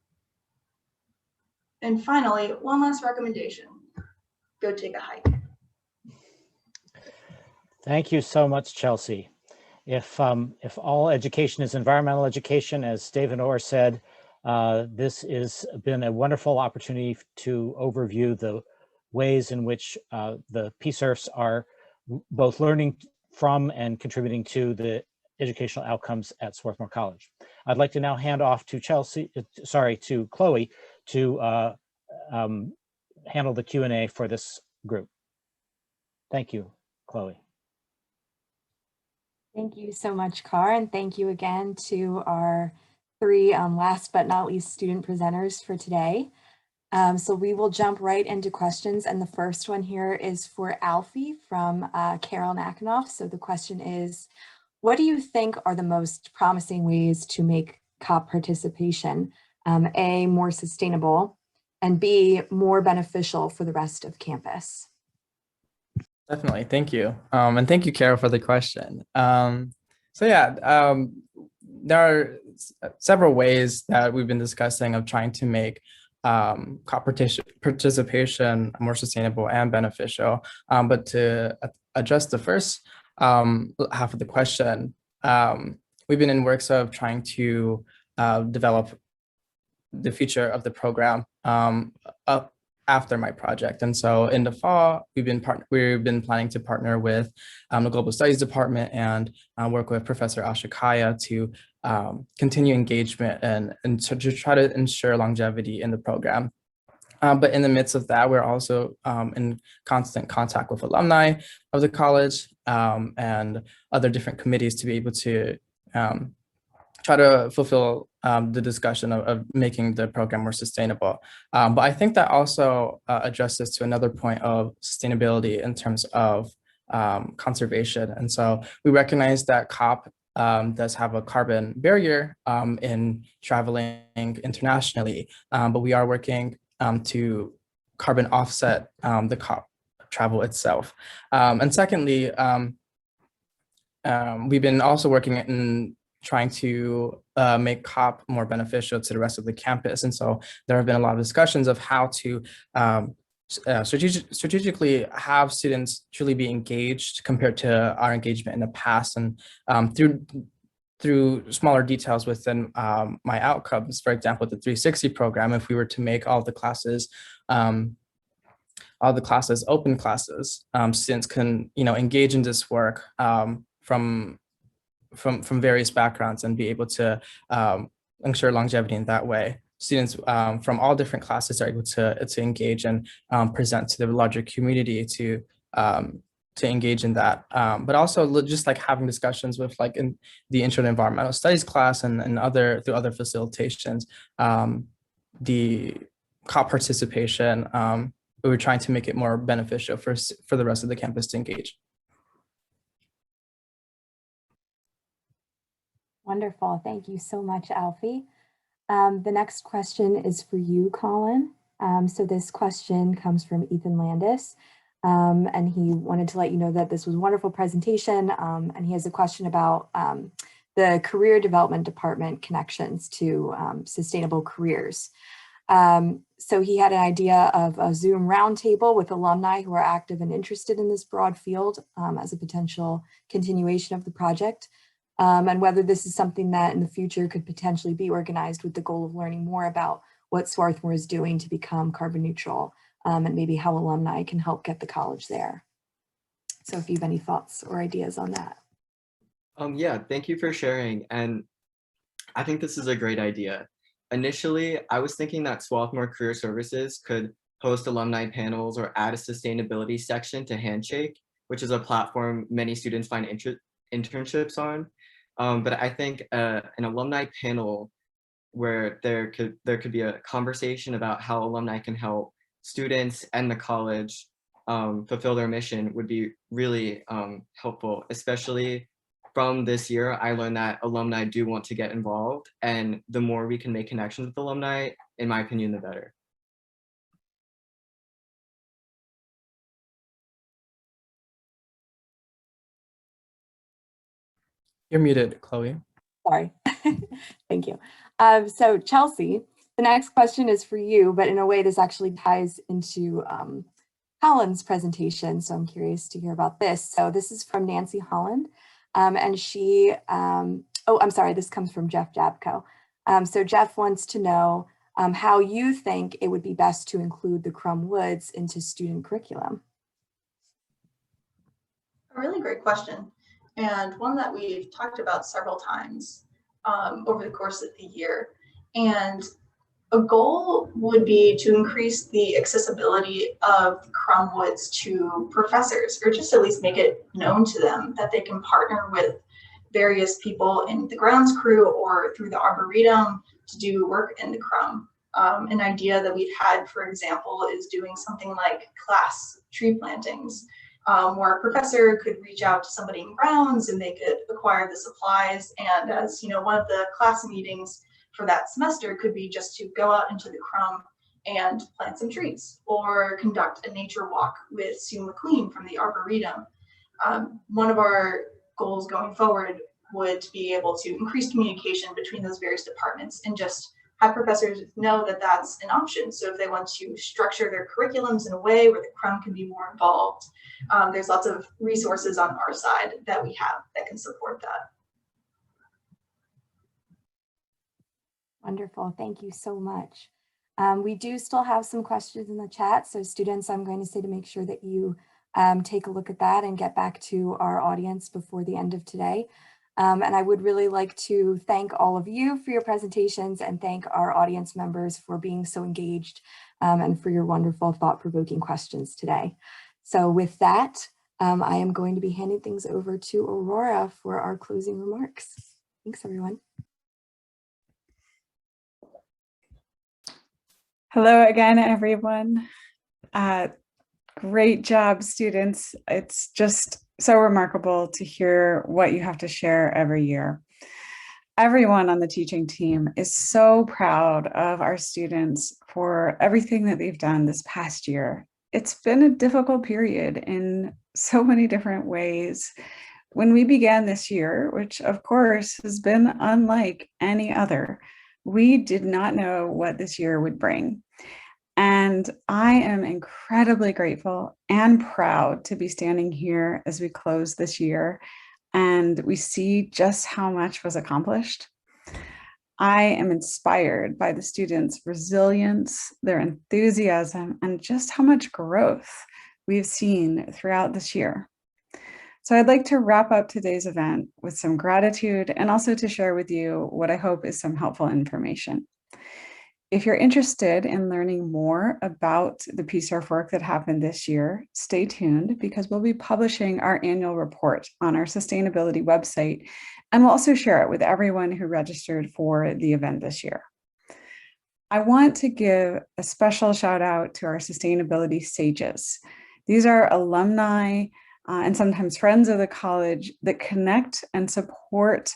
And finally, one last recommendation. Go take a hike. Thank you so much, Chelsea. If all education is environmental education, as David Orr said, this has been a wonderful opportunity to overview the ways in which the PSRFs are both learning from and contributing to the educational outcomes at Swarthmore College. I'd like to now hand off to Chloe to handle the Q&A for this group. Thank you, Chloe. Thank you so much, Car, and thank you again to our 3 last but not least student presenters for today. So we will jump right into questions, and the first one here is for Alfie from Carol Nakanoff. So the question is, what do you think are the most promising ways to make COP participation, A, more sustainable, and B, more beneficial for the rest of campus? Definitely, thank you. And thank you, Carol, for the question. There are several ways that we've been discussing of trying to make COP participation more sustainable and beneficial. But to address the first half of the question, we've been in works of trying to develop the future of the program up after my project. And so in the fall, we've been planning to partner with the Global Studies Department and work with Professor Ashokaya to continue engagement and to try to ensure longevity in the program. But in the midst of that, we're also in constant contact with alumni of the college and other different committees to be able to try to fulfill the discussion of making the program more sustainable. But I think that also addresses to another point of sustainability in terms of conservation. And so we recognize that COP does have a carbon barrier in traveling internationally, but we are working to carbon offset the COP travel itself. And secondly, we've been also working in trying to make COP more beneficial to the rest of the campus. And so there have been a lot of discussions of how to strategically have students truly be engaged compared to our engagement in the past. And through through smaller details within my outcomes. For example, the 360 program, if we were to make all the classes open classes, students can engage in this work from various backgrounds and be able to ensure longevity in that way. Students from all different classes are able to engage and present to the larger community to engage in that, but also just like having discussions with like in the Intro to Environmental Studies class and through other facilitations, the COP participation. We were trying to make it more beneficial for the rest of the campus to engage. Wonderful. Thank you so much, Alfie. The next question is for you, Colin. So this question comes from Ethan Landis, and he wanted to let you know that this was a wonderful presentation, and he has a question about the Career Development Department connections to sustainable careers. So he had an idea of a Zoom roundtable with alumni who are active and interested in this broad field as a potential continuation of the project. And whether this is something that in the future could potentially be organized with the goal of learning more about what Swarthmore is doing to become carbon neutral, and maybe how alumni can help get the college there. So if you have any thoughts or ideas on that. Yeah, thank you for sharing. And I think this is a great idea. Initially, I was thinking that Swarthmore Career Services could host alumni panels or add a sustainability section to Handshake, which is a platform many students find internships on. But I think an alumni panel where there could be a conversation about how alumni can help students and the college fulfill their mission would be really helpful. Especially from this year, I learned that alumni do want to get involved, and the more we can make connections with alumni, in my opinion, the better. You're muted, Chloe. Sorry. Thank you. So Chelsea, the next question is for you, but in a way this actually ties into Colin's presentation. So I'm curious to hear about this. So this is from Nancy Holland. And she, oh, I'm sorry, this comes from Jeff Jabko. So Jeff wants to know how you think it would be best to include the Crum Woods into student curriculum. A really great question, and one that we've talked about several times over the course of the year. And a goal would be to increase the accessibility of Crum Woods to professors, or just at least make it known to them that they can partner with various people in the grounds crew or through the Arboretum to do work in the Crum. An idea that we've had, for example, is doing something like class tree plantings, where a professor could reach out to somebody in grounds and they could acquire the supplies. And as you know, one of the class meetings for that semester could be just to go out into the Crum and plant some trees, or conduct a nature walk with Sue McLean from the Arboretum. One of our goals going forward would be able to increase communication between those various departments and just have professors know that that's an option. So if they want to structure their curriculums in a way where the Crum can be more involved, there's lots of resources on our side that we have that can support that. Wonderful, thank you so much. We do still have some questions in the chat. So students, I'm going to say to make sure that you take a look at that and get back to our audience before the end of today. And I would really like to thank all of you for your presentations and thank our audience members for being so engaged and for your wonderful thought-provoking questions today. So with that, I am going to be handing things over to Aurora for our closing remarks. Thanks, everyone. Hello again, everyone. Great job, students. It's just so remarkable to hear what you have to share every year. Everyone on the teaching team is so proud of our students for everything that they've done this past year. It's been a difficult period in so many different ways. When we began this year, which of course has been unlike any other, we did not know what this year would bring. And I am incredibly grateful and proud to be standing here as we close this year. and we see just how much was accomplished. I am inspired by the students' resilience, their enthusiasm, and just how much growth we've seen throughout this year. So I'd like to wrap up today's event with some gratitude and also to share with you what I hope is some helpful information. If you're interested in learning more about the PSRF work that happened this year, stay tuned because we'll be publishing our annual report on our sustainability website, and we'll also share it with everyone who registered for the event this year. I want to give a special shout out to our sustainability sages. These are alumni and sometimes friends of the college that connect and support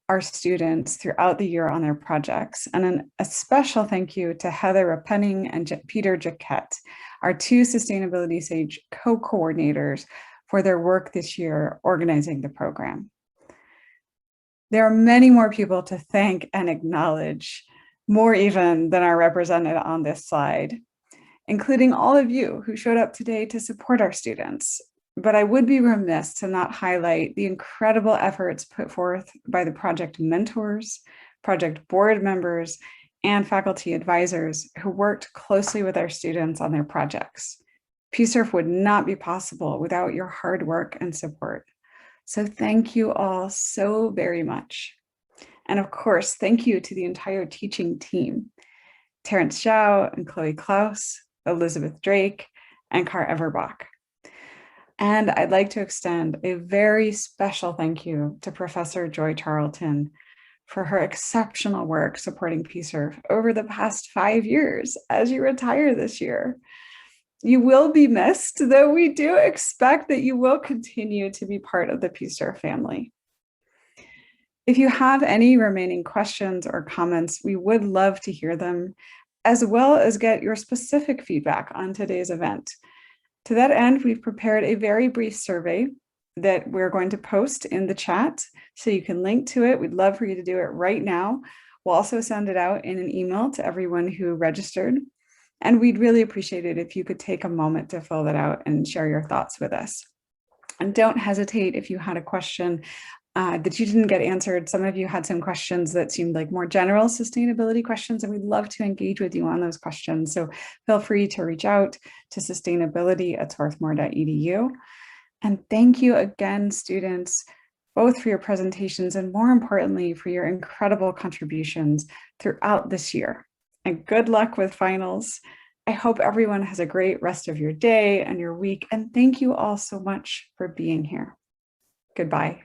our students throughout the year on their projects. And a special thank you to Heather Repenning and Peter Jaquette, our two Sustainability Sage co-coordinators, for their work this year organizing the program. There are many more people to thank and acknowledge, more even than are represented on this slide, including all of you who showed up today to support our students. But I would be remiss to not highlight the incredible efforts put forth by the project mentors, project board members, and faculty advisors who worked closely with our students on their projects. PSRF would not be possible without your hard work and support. So thank you all so very much. And of course, thank you to the entire teaching team, Terrence Zhao and Chloe Klaus, Elizabeth Drake, and Car Everbach. And I'd like to extend a very special thank you to Professor Joy Charlton for her exceptional work supporting PSRF over the past 5 years as you retire this year. You will be missed, though we do expect that you will continue to be part of the PSRF family. If you have any remaining questions or comments, we would love to hear them, as well as get your specific feedback on today's event. To that end, we've prepared a very brief survey that we're going to post in the chat, so you can link to it. We'd love for you to do it right now. We'll also send it out in an email to everyone who registered. And we'd really appreciate it if you could take a moment to fill that out and share your thoughts with us. And don't hesitate if you had a question that you didn't get answered. Some of you had some questions that seemed like more general sustainability questions, and we'd love to engage with you on those questions. So feel free to reach out to sustainability@swarthmore.edu. And thank you again, students, both for your presentations and more importantly, for your incredible contributions throughout this year. And good luck with finals. I hope everyone has a great rest of your day and your week. And thank you all so much for being here. Goodbye.